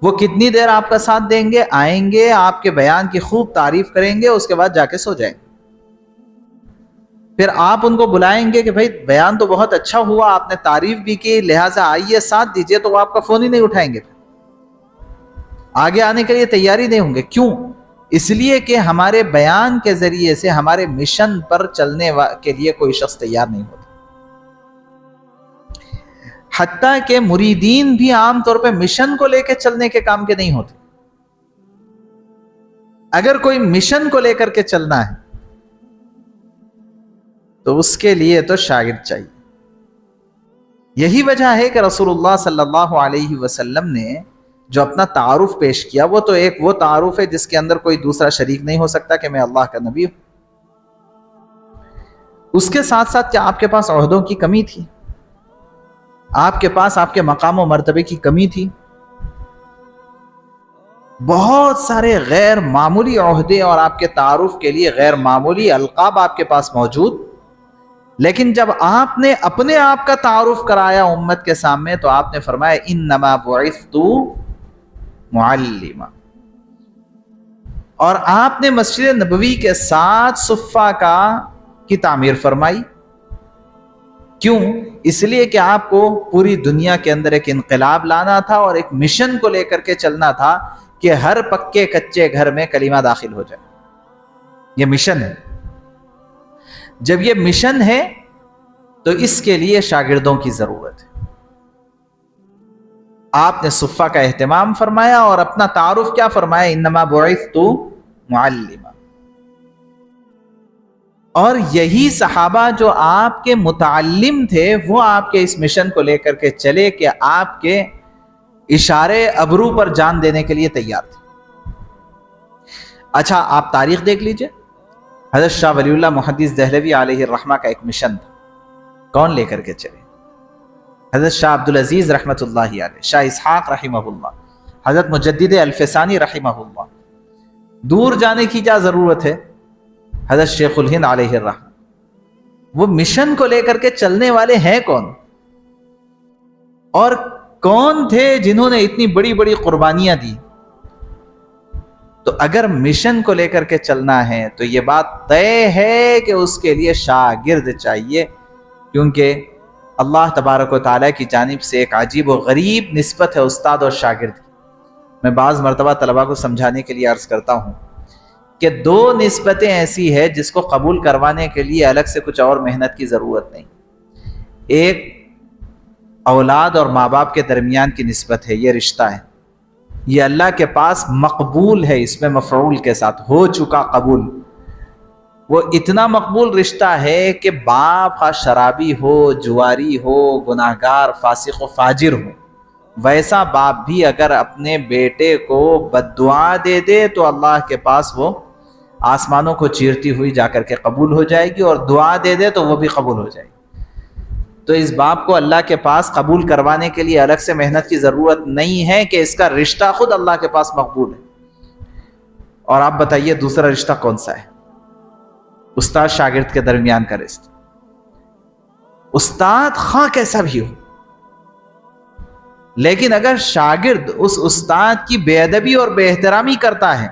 وہ کتنی دیر آپ کا ساتھ دیں گے، آئیں گے، آپ کے بیان کی خوب تعریف کریں گے، اس کے بعد جا کے سو جائیں گے۔ پھر آپ ان کو بلائیں گے کہ بھائی بیان تو بہت اچھا ہوا، آپ نے تعریف بھی کی، لہٰذا آئیے ساتھ دیجئے، تو وہ آپ کا فون ہی نہیں اٹھائیں گے، آگے آنے کے لیے تیاری نہیں ہوں گے۔ کیوں؟ اس لیے کہ ہمارے بیان کے ذریعے سے ہمارے مشن پر چلنے کے لیے کوئی شخص تیار نہیں ہوتا۔ حتیٰ کہ مریدین بھی عام طور پہ مشن کو لے کے چلنے کے کام کے نہیں ہوتے۔ اگر کوئی مشن کو لے کر کے چلنا ہے تو اس کے لیے تو شاگرد چاہیے۔ یہی وجہ ہے کہ رسول اللہ صلی اللہ علیہ وسلم نے جو اپنا تعارف پیش کیا وہ تو ایک وہ تعارف ہے جس کے اندر کوئی دوسرا شریک نہیں ہو سکتا کہ میں اللہ کا نبی ہوں۔ اس کے ساتھ ساتھ کیا آپ کے پاس عہدوں کی کمی تھی؟ آپ کے پاس آپ کے مقام و مرتبے کی کمی تھی؟ بہت سارے غیر معمولی عہدے اور آپ کے تعارف کے لیے غیر معمولی القاب آپ کے پاس موجود، لیکن جب آپ نے اپنے آپ کا تعارف کرایا امت کے سامنے تو آپ نے فرمایا انما بعثت معلما، اور آپ نے مسجد نبوی کے ساتھ صفہ کی تعمیر فرمائی۔ کیوں؟ اس لیے کہ آپ کو پوری دنیا کے اندر ایک انقلاب لانا تھا اور ایک مشن کو لے کر کے چلنا تھا کہ ہر پکے کچے گھر میں کلمہ داخل ہو جائے۔ یہ مشن ہے۔ جب یہ مشن ہے تو اس کے لیے شاگردوں کی ضرورت ہے۔ آپ نے صفہ کا اہتمام فرمایا اور اپنا تعارف کیا فرمایا؟ انما بعثت معلما۔ اور یہی صحابہ جو آپ کے متعلم تھے وہ آپ کے اس مشن کو لے کر کے چلے کہ آپ کے اشارے ابرو پر جان دینے کے لیے تیار تھے۔ اچھا، آپ تاریخ دیکھ لیجئے، حضرت شاہ ولی اللہ محدث دہلوی علیہ الرحمہ کا ایک مشن تھا، کون لے کر کے چلے؟ حضرت شاہ عبدالعزیز رحمۃ اللہ علیہ، شاہ اسحاق رحمہ اللہ، حضرت مجدد الفسانی رحمہ اللہ۔ دور جانے کی کیا ضرورت ہے؟ حضرت شیخ الہند علیہ الرحمہ۔ وہ مشن کو لے کر کے چلنے والے ہیں کون؟ اور کون تھے جنہوں نے اتنی بڑی بڑی قربانیاں دی؟ تو اگر مشن کو لے کر کے چلنا ہے تو یہ بات طے ہے کہ اس کے لیے شاگرد چاہیے، کیونکہ اللہ تبارک و تعالیٰ کی جانب سے ایک عجیب و غریب نسبت ہے استاد اور شاگرد کی۔ میں بعض مرتبہ طلباء کو سمجھانے کے لیے عرض کرتا ہوں کہ دو نسبتیں ایسی ہے جس کو قبول کروانے کے لیے الگ سے کچھ اور محنت کی ضرورت نہیں۔ ایک اولاد اور ماں باپ کے درمیان کی نسبت ہے، یہ رشتہ ہے، یہ اللہ کے پاس مقبول ہے، اس میں مفعول کے ساتھ ہو چکا قبول۔ وہ اتنا مقبول رشتہ ہے کہ باپ خواہ شرابی ہو، جواری ہو، گناہگار، فاسق و فاجر ہو، ویسا باپ بھی اگر اپنے بیٹے کو بد دعا دے دے تو اللہ کے پاس وہ آسمانوں کو چیرتی ہوئی جا کر کے قبول ہو جائے گی، اور دعا دے دے تو وہ بھی قبول ہو جائے گی۔ تو اس باپ کو اللہ کے پاس قبول کروانے کے لیے الگ سے محنت کی ضرورت نہیں ہے کہ اس کا رشتہ خود اللہ کے پاس مقبول ہے۔ اور آپ بتائیے دوسرا رشتہ کون سا ہے؟ استاد شاگرد کے درمیان کا رشتہ۔ استاد خواہ کیسا بھی ہو، لیکن اگر شاگرد اس استاد کی بے ادبی اور بے احترامی کرتا ہے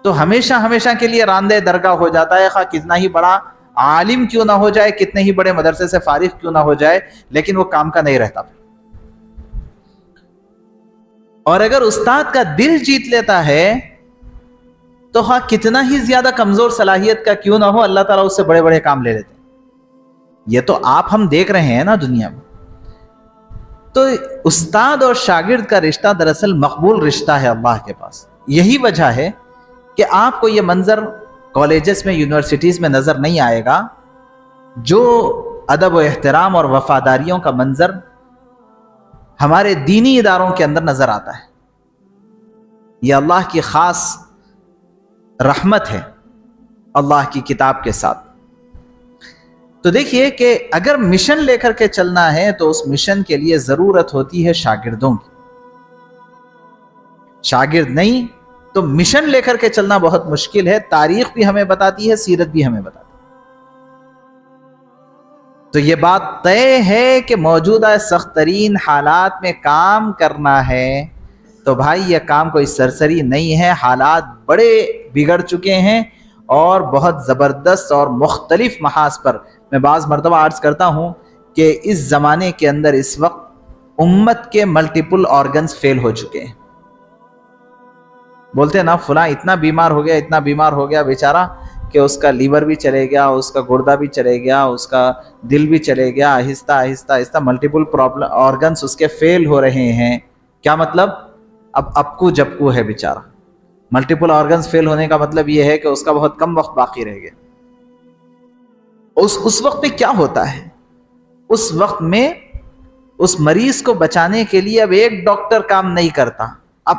تو ہمیشہ ہمیشہ کے لیے راندے درگاہ ہو جاتا ہے، خواہ کتنا ہی بڑا عالم کیوں نہ ہو جائے، کتنے ہی بڑے مدرسے سے فارغ کیوں نہ ہو جائے، لیکن وہ کام کا نہیں رہتا۔ اور اگر استاد کا دل جیت لیتا ہے تو خواہ کتنا ہی زیادہ کمزور صلاحیت کا کیوں نہ ہو، اللہ تعالیٰ اس سے بڑے بڑے کام لے لیتے ہیں۔ یہ تو آپ ہم دیکھ رہے ہیں نا دنیا میں۔ تو استاد اور شاگرد کا رشتہ دراصل مقبول رشتہ ہے اللہ کے پاس۔ یہی وجہ ہے کہ آپ کو یہ منظر کالجز میں، یونیورسٹیز میں نظر نہیں آئے گا جو ادب و احترام اور وفاداریوں کا منظر ہمارے دینی اداروں کے اندر نظر آتا ہے۔ یہ اللہ کی خاص رحمت ہے اللہ کی کتاب کے ساتھ۔ تو دیکھیے کہ اگر مشن لے کر کے چلنا ہے تو اس مشن کے لیے ضرورت ہوتی ہے شاگردوں کی۔ شاگرد نہیں تو مشن لے کر کے چلنا بہت مشکل ہے۔ تاریخ بھی ہمیں بتاتی ہے، سیرت بھی ہمیں بتاتی ہے۔ تو یہ بات طے ہے کہ موجودہ سخت ترین حالات میں کام کرنا ہے تو بھائی یہ کام کوئی سرسری نہیں ہے، حالات بڑے بگڑ چکے ہیں اور بہت زبردست اور مختلف محاذ پر۔ میں بعض مرتبہ عرض کرتا ہوں کہ اس زمانے کے اندر اس وقت امت کے ملٹیپل آرگنز فیل ہو چکے ہیں۔ بولتے ہیں نا فلاں اتنا بیمار ہو گیا، اتنا بیمار ہو گیا بیچارہ کہ اس کا لیور بھی چلے گیا، اس کا گردہ بھی چلے گیا، اس کا دل بھی چلے گیا، آہستہ آہستہ آہستہ ملٹیپل آرگنز اس کے فیل ہو رہے ہیں۔ کیا مطلب؟ اب اپکو جپکو ہے بیچارہ۔ ملٹیپل آرگنز فیل ہونے کا مطلب یہ ہے کہ اس کا بہت کم وقت باقی رہ گیا۔ اس وقت میں کیا ہوتا ہے؟ اس وقت میں اس مریض کو بچانے کے لیے اب ایک ڈاکٹر کام نہیں کرتا، اب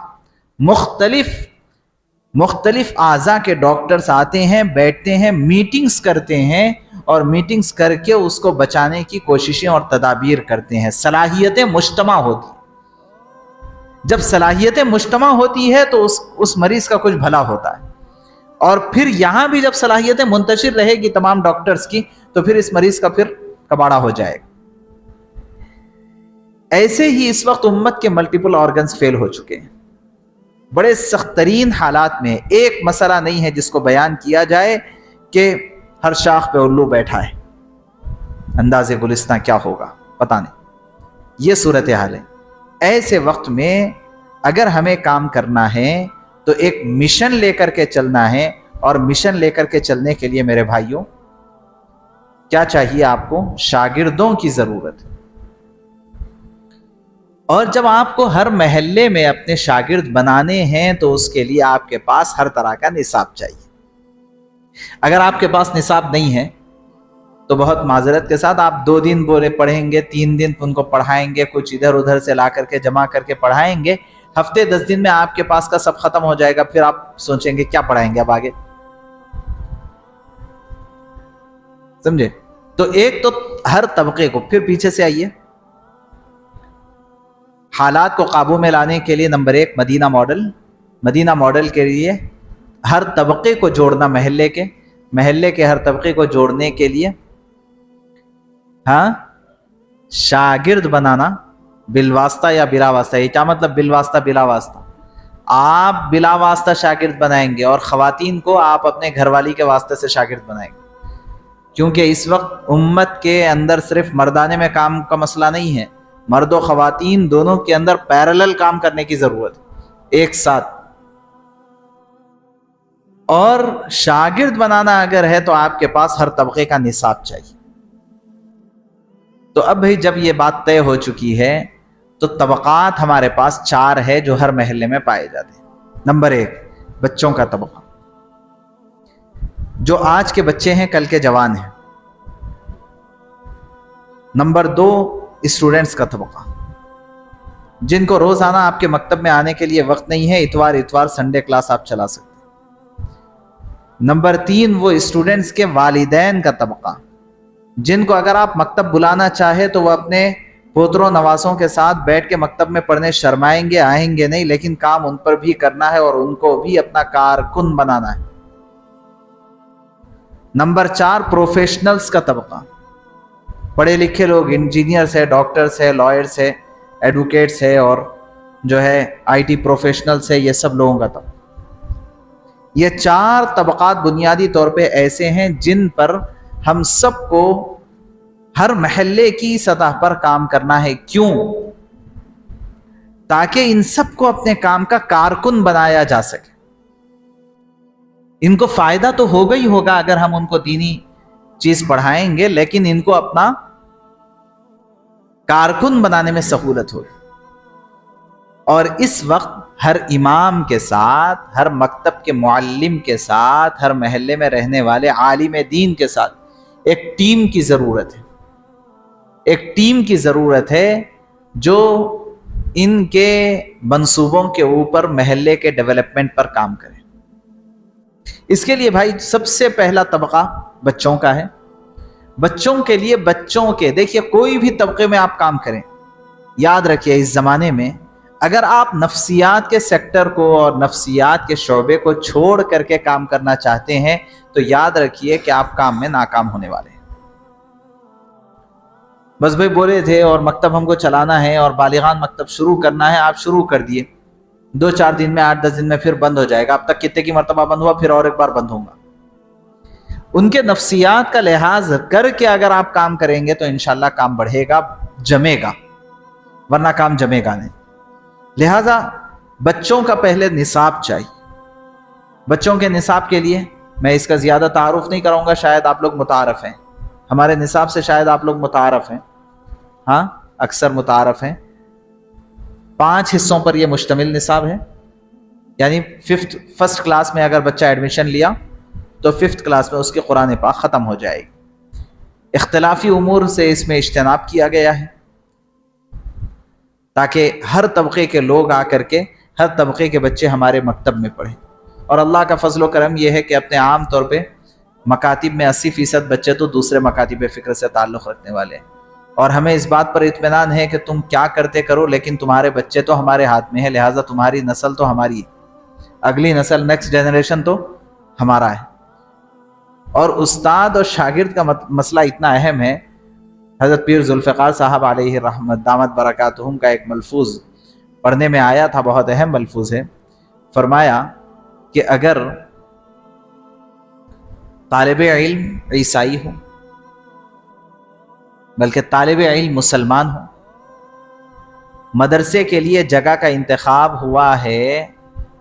مختلف اعضاء کے ڈاکٹرز آتے ہیں، بیٹھتے ہیں، میٹنگز کرتے ہیں، اور میٹنگز کر کے اس کو بچانے کی کوششیں اور تدابیر کرتے ہیں۔ صلاحیتیں مجتمع ہوتی۔ جب صلاحیتیں مجتمع ہوتی ہے تو اس مریض کا کچھ بھلا ہوتا ہے، اور پھر یہاں بھی جب صلاحیتیں منتشر رہے گی تمام ڈاکٹرز کی تو پھر اس مریض کا پھر کباڑا ہو جائے گا۔ ایسے ہی اس وقت امت کے ملٹیپل آرگنز فیل ہو چکے ہیں، بڑے سخت ترین حالات میں۔ ایک مسئلہ نہیں ہے جس کو بیان کیا جائے کہ ہر شاخ پہ الو بیٹھا ہے، انداز گلستاں کیا ہوگا پتہ نہیں، یہ صورتحال ہے۔ ایسے وقت میں اگر ہمیں کام کرنا ہے تو ایک مشن لے کر کے چلنا ہے، اور مشن لے کر کے چلنے کے لیے میرے بھائیوں کیا چاہیے آپ کو؟ شاگردوں کی ضرورت ہے۔ اور جب آپ کو ہر محلے میں اپنے شاگرد بنانے ہیں تو اس کے لیے آپ کے پاس ہر طرح کا نصاب چاہیے۔ اگر آپ کے پاس نصاب نہیں ہے تو بہت معذرت کے ساتھ آپ 2 دن بولے پڑھیں گے، 3 دن ان کو پڑھائیں گے، کچھ ادھر ادھر سے لا کر کے جمع کر کے پڑھائیں گے، ہفتے 10 دن میں آپ کے پاس کا سب ختم ہو جائے گا۔ پھر آپ سوچیں گے کیا پڑھائیں گے اب آگے، سمجھے؟ تو ایک تو ہر طبقے کو، پھر پیچھے سے آئیے، حالات کو قابو میں لانے کے لیے نمبر 1 مدینہ ماڈل کے لیے ہر طبقے کو جوڑنا، محلے کے ہر طبقے کو جوڑنے کے لیے شاگرد بنانا، بالواسطہ یا بلا واسطہ۔ یہ کیا مطلب بالواسطہ بلا واسطہ؟ آپ بلا واسطہ شاگرد بنائیں گے اور خواتین کو آپ اپنے گھر والی کے واسطے سے شاگرد بنائیں گے، کیونکہ اس وقت امت کے اندر صرف مردانے میں کام کا مسئلہ نہیں ہے، مرد و خواتین دونوں کے اندر پیرالل کام کرنے کی ضرورت ہے، ایک ساتھ۔ اور شاگرد بنانا اگر ہے تو آپ کے پاس ہر طبقے کا نصاب چاہیے۔ تو اب بھئی جب یہ بات طے ہو چکی ہے تو طبقات ہمارے پاس 4 ہے جو ہر محلے میں پائے جاتے ہیں۔ نمبر 1 بچوں کا طبقہ، جو آج کے بچے ہیں کل کے جوان ہیں۔ نمبر 2 اسٹوڈنٹس کا طبقہ، جن کو روزانہ آپ کے مکتب میں آنے کے لیے وقت نہیں ہے، اتوار سنڈے کلاس آپ چلا سکتے ہیں۔ نمبر 3 وہ اسٹوڈنٹس کے والدین کا طبقہ، جن کو اگر آپ مکتب بلانا چاہے تو وہ اپنے پوتروں نواسوں کے ساتھ بیٹھ کے مکتب میں پڑھنے شرمائیں گے، آئیں گے نہیں، لیکن کام ان پر بھی کرنا ہے اور ان کو بھی اپنا کارکن بنانا ہے۔ نمبر 4 پروفیشنلز کا طبقہ، پڑھے لکھے لوگ، انجینئرز ہے، ڈاکٹرز ہے، لائرز ہے، ایڈوکیٹس ہے، اور جو ہے آئی ٹی پروفیشنلز ہے، یہ سب لوگوں کا طبقہ۔ یہ 4 طبقات بنیادی طور پہ ایسے ہیں جن پر ہم سب کو ہر محلے کی سطح پر کام کرنا ہے۔ کیوں؟ تاکہ ان سب کو اپنے کام کا کارکن بنایا جا سکے۔ ان کو فائدہ تو ہوگا ہی ہوگا اگر ہم ان کو دینی چیز پڑھائیں گے، لیکن ان کو اپنا کارکن بنانے میں سہولت ہوگی۔ اور اس وقت ہر امام کے ساتھ، ہر مکتب کے معلم کے ساتھ، ہر محلے میں رہنے والے عالم دین کے ساتھ ایک ٹیم کی ضرورت ہے، ایک ٹیم کی ضرورت ہے جو ان کے منصوبوں کے اوپر محلے کے ڈیولپمنٹ پر کام کرے۔ اس کے لیے بھائی سب سے پہلا طبقہ بچوں کا ہے۔ بچوں کے لیے، بچوں کے، دیکھیے کوئی بھی طبقے میں آپ کام کریں، یاد رکھیے اس زمانے میں اگر آپ نفسیات کے سیکٹر کو اور نفسیات کے شعبے کو چھوڑ کر کے کام کرنا چاہتے ہیں تو یاد رکھیے کہ آپ کام میں ناکام ہونے والے ہیں۔ بس بھائی بولے تھے اور مکتب ہم کو چلانا ہے اور بالغان مکتب شروع کرنا ہے، آپ شروع کر دیے، 2-4 دن میں 8-10 دن میں پھر بند ہو جائے گا۔ اب تک کتنے کی مرتبہ بند ہوا، پھر اور ایک بار بند ہوگا۔ ان کے نفسیات کا لحاظ کر کے اگر آپ کام کریں گے تو انشاءاللہ کام بڑھے گا، جمے گا، ورنہ کام جمے گا نہیں۔ لہذا بچوں کا پہلے نصاب چاہیے۔ بچوں کے نصاب کے لیے میں اس کا زیادہ تعارف نہیں کروں گا، شاید آپ لوگ متعارف ہیں، ہمارے نصاب سے شاید آپ لوگ متعارف ہیں، ہاں اکثر متعارف ہیں۔ 5 حصوں پر یہ مشتمل نصاب ہے، یعنی فرسٹ کلاس میں اگر بچہ ایڈمیشن لیا تو 5th کلاس میں اس کے قرآن پاک ختم ہو جائے گی۔ اختلافی امور سے اس میں اجتناب کیا گیا ہے تاکہ ہر طبقے کے لوگ آ کر کے، ہر طبقے کے بچے ہمارے مکتب میں پڑھیں۔ اور اللہ کا فضل و کرم یہ ہے کہ اپنے عام طور پہ مکاتب میں 80% بچے تو دوسرے مکاتب فکر سے تعلق رکھنے والے ہیں، اور ہمیں اس بات پر اطمینان ہے کہ تم کیا کرتے کرو، لیکن تمہارے بچے تو ہمارے ہاتھ میں ہے، لہٰذا تمہاری نسل تو ہماری ہے، اگلی نسل نیکسٹ جنریشن تو ہمارا ہے۔ اور استاد اور شاگرد کا مسئلہ اتنا اہم ہے، حضرت پیر ذوالفقار صاحب علیہ رحمت دامت برکاتہم کا ایک ملفوظ پڑھنے میں آیا تھا، بہت اہم ملفوظ ہے۔ فرمایا کہ اگر طالب علم عیسائی ہو، بلکہ طالب علم مسلمان ہو، مدرسے کے لیے جگہ کا انتخاب ہوا ہے،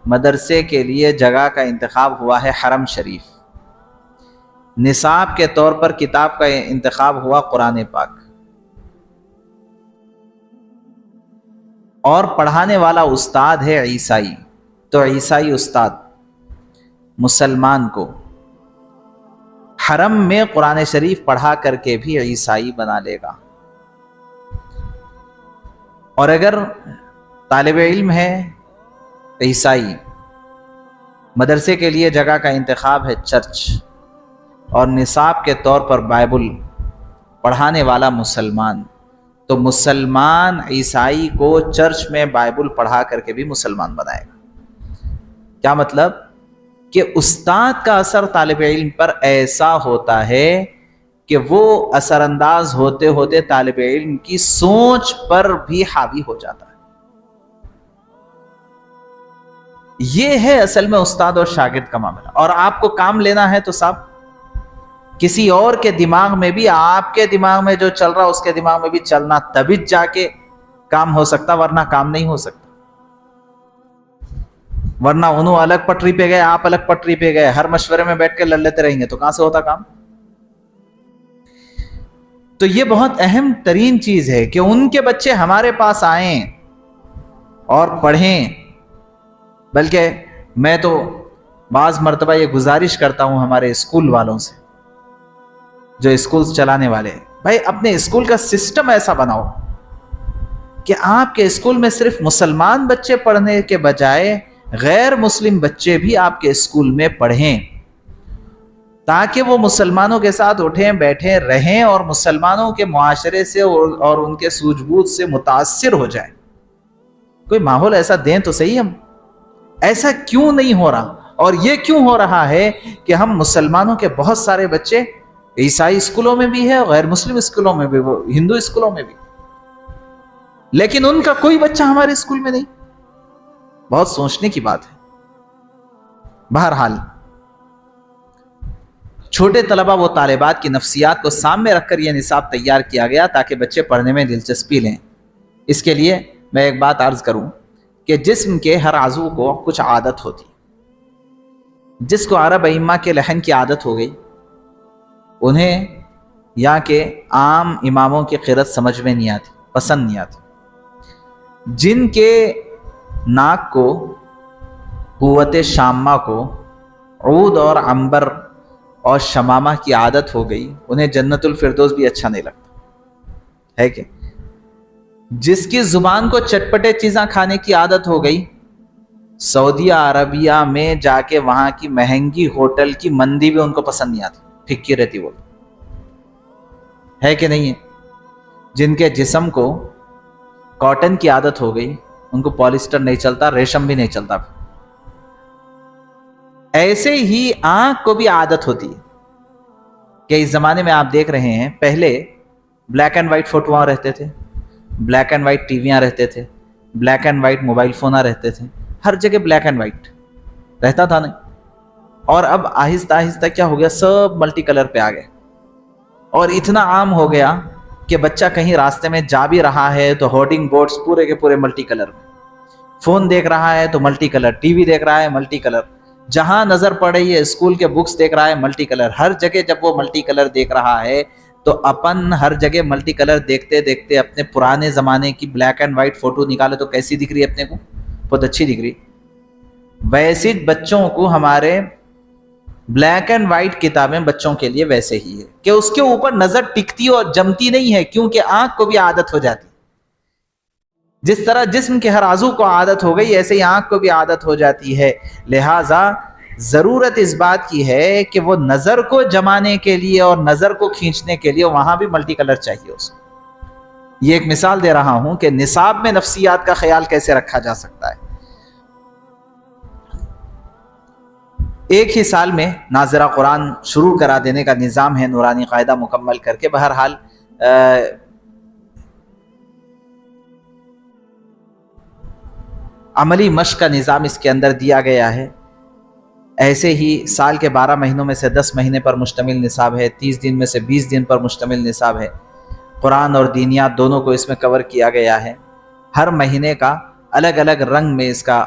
مدرسے کے لیے جگہ کا انتخاب ہوا ہے حرم شریف، نصاب کے طور پر کتاب کا انتخاب ہوا قرآن پاک، اور پڑھانے والا استاد ہے عیسائی، تو عیسائی استاد مسلمان کو حرم میں قرآن شریف پڑھا کر کے بھی عیسائی بنا لے گا۔ اور اگر طالب علم ہے عیسائی، مدرسے کے لیے جگہ کا انتخاب ہے چرچ، اور نصاب کے طور پر بائبل پڑھانے والا مسلمان، تو مسلمان عیسائی کو چرچ میں بائبل پڑھا کر کے بھی مسلمان بنائے گا۔ کیا مطلب؟ کہ استاد کا اثر طالب علم پر ایسا ہوتا ہے کہ وہ اثر انداز ہوتے ہوتے طالب علم کی سوچ پر بھی حاوی ہو جاتا ہے۔ یہ ہے اصل میں استاد اور شاگرد کا معاملہ۔ اور آپ کو کام لینا ہے تو صاحب کسی اور کے دماغ میں بھی، آپ کے دماغ میں جو چل رہا اس کے دماغ میں بھی چلنا، تبھی جا کے کام ہو سکتا، ورنہ کام نہیں ہو سکتا۔ ورنہ انہوں الگ پٹری پہ گئے، آپ الگ پٹری پہ گئے، ہر مشورے میں بیٹھ کے لڑ لیتے رہیں گے تو کہاں سے ہوتا کام؟ تو یہ بہت اہم ترین چیز ہے کہ ان کے بچے ہمارے پاس آئیں اور پڑھیں۔ بلکہ میں تو بعض مرتبہ یہ گزارش کرتا ہوں ہمارے اسکول والوں سے، جو اسکول چلانے والے ہیں، بھائی اپنے اسکول کا سسٹم ایسا بناؤ کہ آپ کے اسکول میں صرف مسلمان بچے پڑھنے کے بجائے غیر مسلم بچے بھی آپ کے اسکول میں پڑھیں، تاکہ وہ مسلمانوں کے ساتھ اٹھیں بیٹھیں رہیں اور مسلمانوں کے معاشرے سے اور ان کے سوجھ بوجھ سے متاثر ہو جائیں۔ کوئی ماحول ایسا دیں تو صحیح۔ ہم ایسا کیوں نہیں ہو رہا؟ اور یہ کیوں ہو رہا ہے کہ ہم مسلمانوں کے بہت سارے بچے عیسائی اسکولوں میں بھی ہے، غیر مسلم اسکولوں میں بھی، ہندو اسکولوں میں بھی، لیکن ان کا کوئی بچہ ہمارے اسکول میں نہیں؟ بہت سوچنے کی بات ہے۔ بہرحال چھوٹے طلبہ و طالبات کی نفسیات کو سامنے رکھ کر یہ نصاب تیار کیا گیا تاکہ بچے پڑھنے میں دلچسپی لیں۔ اس کے لیے میں ایک بات عرض کروں کہ جسم کے ہر عضو کو کچھ عادت ہوتی، جس کو عرب ائمہ کے لحن کی عادت ہو گئی، انہیں یا کہ عام اماموں کی قرأت سمجھ میں نہیں آتی، پسند نہیں آتی۔ جن کے ناک کو، قوت شامہ کو عود اور عنبر اور شمامہ کی عادت ہو گئی، انہیں جنت الفردوس بھی اچھا نہیں لگتا ہے کہ جس کی زبان کو چٹپٹے چیزاں کھانے کی عادت ہو گئی، سعودیہ عربیہ میں جا کے وہاں کی مہنگی ہوٹل کی مندی بھی ان کو پسند نہیں آتی، پھکی رہتی وہ ہے کہ نہیں ہے۔ جن کے جسم کو کاٹن کی عادت ہو گئی، ان کو پالیسٹر نہیں چلتا، ریشم بھی نہیں چلتا۔ ایسے ہی آنکھ کو بھی عادت ہوتی ہے کہ اس زمانے میں آپ دیکھ رہے ہیں، پہلے بلیک اینڈ وائٹ فوٹواں رہتے تھے، بلیک اینڈ وائٹ ٹی ویاں رہتے تھے، بلیک اینڈ وائٹ موبائل فوناں رہتے تھے، ہر جگہ بلیک اینڈ وائٹ رہتا تھا نہیں۔ اور اب آہستہ آہستہ کیا ہو گیا، سب ملٹی کلر پہ آ گئے، اور اتنا عام ہو گیا کہ بچہ کہیں راستے میں جا بھی رہا ہے تو ہورڈنگ بورڈز پورے کے پورے ملٹی کلر میں، فون دیکھ رہا ہے تو ملٹی کلر، ٹی وی دیکھ رہا ہے ملٹی کلر، جہاں نظر پڑ رہی ہے اسکول کے بکس دیکھ رہا ہے ملٹی کلر، ہر جگہ جب وہ ملٹی کلر دیکھ رہا ہے تو اپن ہر جگہ ملٹی کلر دیکھتے دیکھتے اپنے پرانے زمانے کی بلیک اینڈ وائٹ فوٹو نکالے تو کیسی دکھ رہی ہے اپنے کو؟ بہت اچھی دکھ رہی۔ ویسے بچوں کو ہمارے بلیک اینڈ وائٹ کتابیں بچوں کے لیے ویسے ہی ہے کہ اس کے اوپر نظر ٹکتی اور جمتی نہیں ہے، کیونکہ آنکھ کو بھی عادت ہو جاتی۔ جس طرح جسم کے ہر عضو کو عادت ہو گئی، ایسے ہی آنکھ کو بھی عادت ہو جاتی ہے۔ لہٰذا ضرورت اس بات کی ہے کہ وہ نظر کو جمانے کے لیے اور نظر کو کھینچنے کے لیے وہاں بھی ملٹی کلر چاہیے اس کو۔ یہ ایک مثال دے رہا ہوں کہ نصاب میں نفسیات کا خیال کیسے رکھا جا سکتا ہے۔ ایک ہی سال میں ناظرہ قرآن شروع کرا دینے کا نظام ہے، نورانی قاعدہ مکمل کر کے۔ بہرحال عملی مشق کا نظام اس کے اندر دیا گیا ہے۔ ایسے ہی سال کے 12 مہینوں میں سے 10 مہینے پر مشتمل نصاب ہے، 30 دن میں سے 20 دن پر مشتمل نصاب ہے۔ قرآن اور دینیات دونوں کو اس میں کور کیا گیا ہے۔ ہر مہینے کا الگ الگ رنگ میں اس کا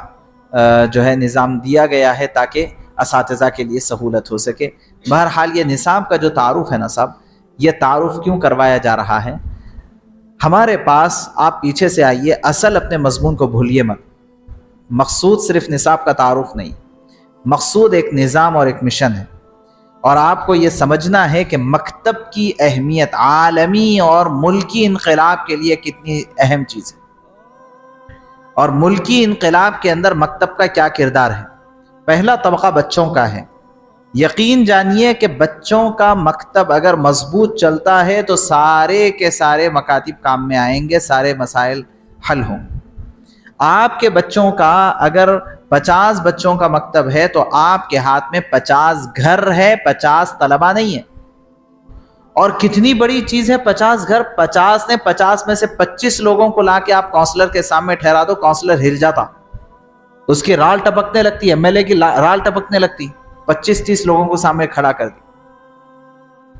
جو ہے نظام دیا گیا ہے تاکہ اساتذہ کے لیے سہولت ہو سکے۔ بہرحال یہ نصاب کا جو تعارف ہے نا صاحب، یہ تعارف کیوں کروایا جا رہا ہے؟ ہمارے پاس، آپ پیچھے سے آئیے، اصل اپنے مضمون کو بھولیے مت۔ مقصود صرف نصاب کا تعارف نہیں، مقصود ایک نظام اور ایک مشن ہے، اور آپ کو یہ سمجھنا ہے کہ مکتب کی اہمیت عالمی اور ملکی انقلاب کے لیے کتنی اہم چیز ہے، اور ملکی انقلاب کے اندر مکتب کا کیا کردار ہے۔ پہلا طبقہ بچوں کا ہے۔ یقین جانیے کہ بچوں کا مکتب اگر مضبوط چلتا ہے تو سارے کے سارے مکاتب کام میں آئیں گے، سارے مسائل حل ہوں۔ آپ کے بچوں کا اگر 50 بچوں کا مکتب ہے تو آپ کے ہاتھ میں 50 گھر ہے، 50 طلبہ نہیں ہے۔ اور کتنی بڑی چیز ہے 50 گھر، 50 نے 50 میں سے 25 لوگوں کو لا کے آپ کونسلر کے سامنے ٹھہرا دو، کونسلر ہل جاتا، اس کی رال ٹپکنے لگتی، ایم ایل اے کی رال ٹپکنے لگتی، 25-30 لوگوں کو سامنے کھڑا کر دی۔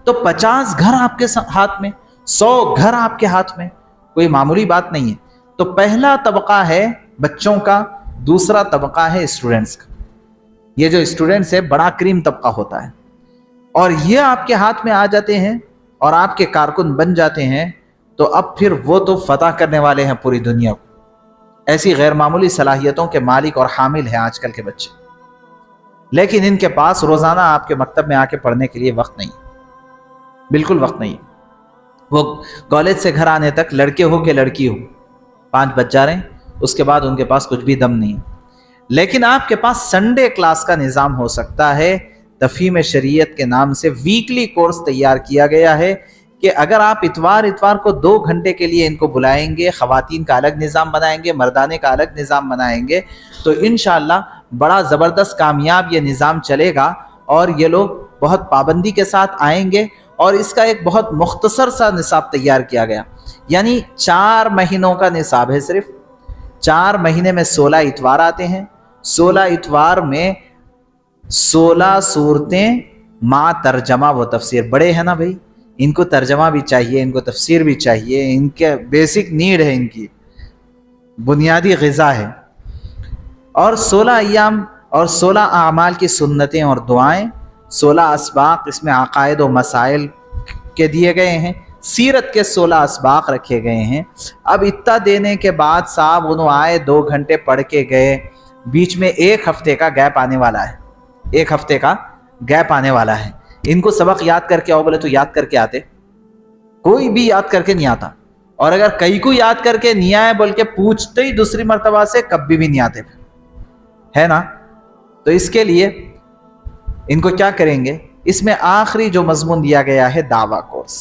تو 50 گھر آپ کے ہاتھ میں، 100 گھر آپ کے ہاتھ میں، کوئی معمولی بات نہیں ہے۔ تو پہلا طبقہ ہے بچوں کا، دوسرا طبقہ ہے اسٹوڈنٹس کا۔ یہ جو اسٹوڈنٹس ہے بڑا کریم طبقہ ہوتا ہے، اور یہ آپ کے ہاتھ میں آ جاتے ہیں اور آپ کے کارکن بن جاتے ہیں، تو اب پھر وہ تو فتح کرنے والے ہیں پوری دنیا کو۔ ایسی غیر معمولی صلاحیتوں کے مالک اور حامل ہیں آج کل کے بچے، لیکن ان کے پاس روزانہ آپ کے مکتب میں آ کے پڑھنے کے لیے وقت نہیں، بالکل وقت نہیں۔ وہ کالج سے گھر آنے تک لڑکے ہو کہ لڑکی ہو 5 بج جا رہے ہیں، اس کے بعد ان کے پاس کچھ بھی دم نہیں۔ لیکن آپ کے پاس سنڈے کلاس کا نظام ہو سکتا ہے۔ تفہیم شریعت کے نام سے ویکلی کورس تیار کیا گیا ہے کہ اگر آپ اتوار کو 2 گھنٹے کے لیے ان کو بلائیں گے، خواتین کا الگ نظام بنائیں گے، مردانے کا الگ نظام بنائیں گے، تو انشاءاللہ بڑا زبردست کامیاب یہ نظام چلے گا، اور یہ لوگ بہت پابندی کے ساتھ آئیں گے۔ اور اس کا ایک بہت مختصر سا نصاب تیار کیا گیا، یعنی 4 مہینوں کا نصاب ہے صرف۔ 4 مہینے میں 16 اتوار آتے ہیں، 16 اتوار میں 16 صورتیں مع ترجمہ و تفسیر۔ بڑے ہیں نا بھائی، ان کو ترجمہ بھی چاہیے، ان کو تفسیر بھی چاہیے، ان کے بیسک نیڈ ہے، ان کی بنیادی غذا ہے۔ اور 16 ایام اور 16 اعمال کی سنتیں اور دعائیں، 16 اسباق اس میں عقائد و مسائل کے دیے گئے ہیں، سیرت کے 16 اسباق رکھے گئے ہیں۔ اب اتنا دینے کے بعد صاحب انہوں آئے، 2 گھنٹے پڑھ کے گئے، بیچ میں 1 ہفتے کا گیپ آنے والا ہے، 1 ہفتے کا گیپ آنے والا ہے۔ ان کو سبق یاد کر کے آؤ بولے تو یاد کر کے آتے؟ کوئی بھی یاد کر کے نہیں آتا، اور اگر کئی کو یاد کر کے نہیں آئے بول کے پوچھتے ہی دوسری مرتبہ سے کبھی بھی نہیں آتے، ہے نا؟ تو اس کے لیے ان کو کیا کریں گے؟ اس میں آخری جو مضمون دیا گیا ہے دعویٰ کورس،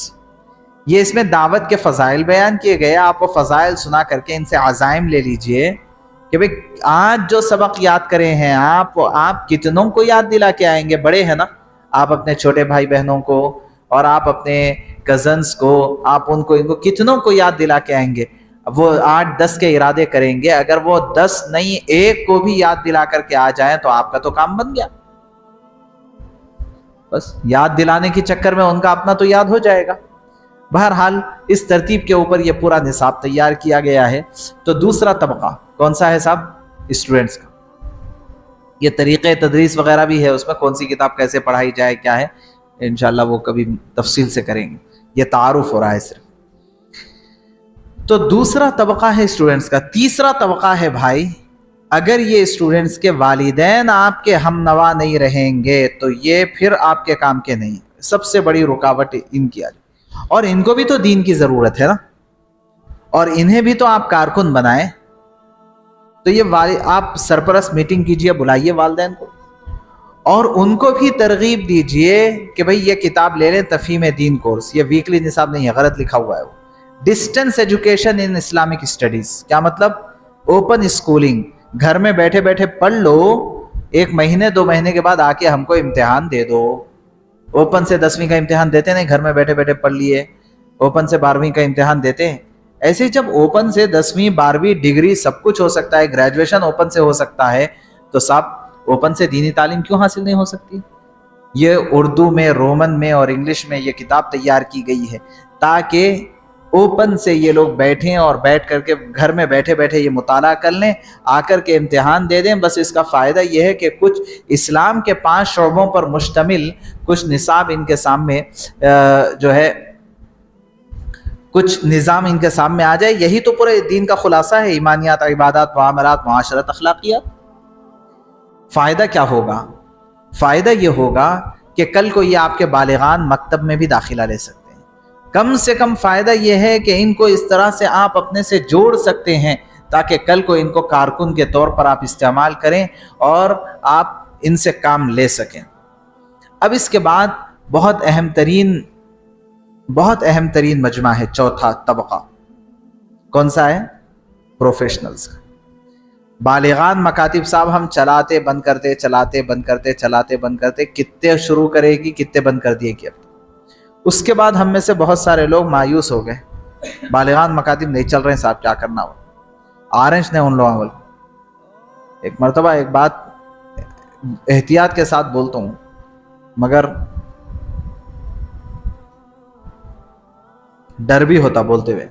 یہ اس میں دعوت کے فضائل بیان کیے گئے۔ آپ وہ فضائل سنا کر کے ان سے عزائم لے لیجئے کہ بھئی آج جو سبق یاد کرے ہیں آپ کتنوں کو یاد دلا کے آئیں گے؟ بڑے ہیں نا، آپ اپنے چھوٹے بھائی بہنوں کو اور آپ اپنے کزنز کو، آپ ان کو کتنوں کو یاد دلا کے آئیں گے؟ وہ 8-10 کے ارادے کریں گے، اگر وہ 10 نہیں 1 کو بھی یاد دلا کر کے آ جائیں تو آپ کا تو کام بن گیا۔ بس یاد دلانے کے چکر میں ان کا اپنا تو یاد ہو جائے گا۔ بہرحال اس ترتیب کے اوپر یہ پورا نصاب تیار کیا گیا ہے۔ تو دوسرا طبقہ کون سا ہے صاحب؟ اسٹوڈنٹس کا۔ یہ طریقے تدریس وغیرہ بھی ہے، اس میں کون سی کتاب کیسے پڑھائی جائے کیا ہے، انشاءاللہ وہ کبھی تفصیل سے کریں گے، یہ تعارف ہو رہا ہے صرف۔ تو دوسرا طبقہ ہے اسٹوڈنٹس کا۔ تیسرا طبقہ ہے بھائی، اگر یہ اسٹوڈنٹس کے والدین آپ کے ہم نوا نہیں رہیں گے تو یہ پھر آپ کے کام کے نہیں، سب سے بڑی رکاوٹ ان کی آ جائے۔ اور ان کو بھی تو دین کی ضرورت ہے نا، اور انہیں بھی تو آپ کارکن بنائیں۔ تو یہ آپ سرپرست میٹنگ کیجئے، بلائیے والدین کو، اور ان کو بھی ترغیب دیجئے کہ بھئی یہ کتاب لے لیں، تفہیم دین کورس، یہ ویکلی نصاب نہیں ہے، غلط لکھا ہوا ہے وہ، distance education in Islamic studies, کیا مطلب؟ اوپن اسکولنگ، گھر میں بیٹھے بیٹھے پڑھ لو، 1 مہینے 2 مہینے کے بعد آ کے ہم کو امتحان دے دو۔ اوپن سے 10ویں کا امتحان دیتے نہیں، گھر میں بیٹھے بیٹھے پڑھ لیے، اوپن سے 12ویں کا امتحان دیتے ہیں۔ ایسے جب اوپن سے 10ویں 12ویں ڈگری سب کچھ ہو سکتا ہے، گریجویشن اوپن سے ہو سکتا ہے، تو صاحب اوپن سے دینی تعلیم کیوں حاصل نہیں ہو سکتی؟ یہ اردو میں، رومن میں اور انگلش میں یہ کتاب تیار کی گئی ہے تاکہ اوپن سے یہ لوگ بیٹھیں اور بیٹھ کر کے گھر میں بیٹھے بیٹھے یہ مطالعہ کر لیں، آ کر کے امتحان دے دیں۔ بس اس کا فائدہ یہ ہے کہ کچھ اسلام کے 5 شعبوں پر مشتمل کچھ نصاب ان کے سامنے جو ہے کچھ نظام ان کے سامنے آ جائے۔ یہی تو پورے دین کا خلاصہ ہے، ایمانیات، عبادات، معاملات، معاشرت، اخلاقیات۔ فائدہ کیا ہوگا؟ فائدہ یہ ہوگا کہ کل کو یہ آپ کے بالغان مکتب میں بھی داخلہ لے سکتے ہیں۔ کم سے کم فائدہ یہ ہے کہ ان کو اس طرح سے آپ اپنے سے جوڑ سکتے ہیں تاکہ کل کو ان کو کارکن کے طور پر آپ استعمال کریں اور آپ ان سے کام لے سکیں۔ اب اس کے بعد بہت اہم ترین مجمع ہے، چوتھا طبقہ۔ کون سا ہے؟ پروفیشنلز کا۔ بالغان مکاتب صاحب ہم چلاتے بند کرتے کتنے شروع کرے گی، کتنے بند کر دیے گی۔ اب اس کے بعد ہم میں سے بہت سارے لوگ مایوس ہو گئے، بالغان مکاتب نہیں چل رہے ہیں صاحب، کیا کرنا ہو؟ آرنج نے ان لوگوں کو ایک مرتبہ ایک بات احتیاط کے ساتھ بولتا ہوں، مگر ڈر بھی ہوتا بولتے ہوئے،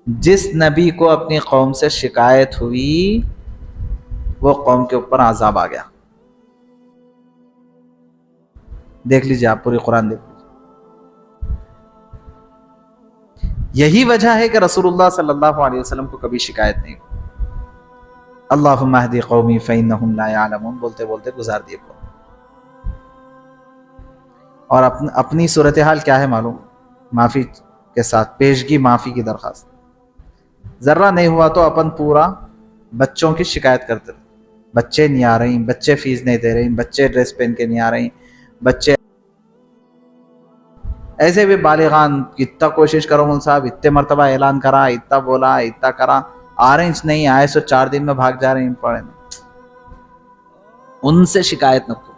جس نبی کو اپنی قوم سے شکایت ہوئی وہ قوم کے اوپر عذاب آ گیا۔ دیکھ لیجیے، آپ پوری قرآن دیکھ لیجیے۔ یہی وجہ ہے کہ رسول اللہ صلی اللہ علیہ وسلم کو کبھی شکایت نہیں ہوئی۔ اللہم اہدی قومی فإنہم لا یعلمون بولتے بولتے گزار دیے کو۔ اور اپنی صورتحال کیا ہے معلوم؟ معافی کے ساتھ پیشگی معافی کی درخواست۔ ذرہ نہیں ہوا تو اپن پورا بچوں کی شکایت کرتے رہے، بچے نہیں آ رہے، بچے فیس نہیں دے رہے، بچے ڈریس پہن کے نہیں آ رہے، بچے ایسے بھی بالغان اتنا کوشش کرو مول صاحب، اتنے مرتبہ اعلان کرا، اتنا بولا، اتنا کرا، آرنج نہیں آئے سو 4 دن میں بھاگ جا رہے ہیں پڑھے۔ ان سے شکایت نہ کرو،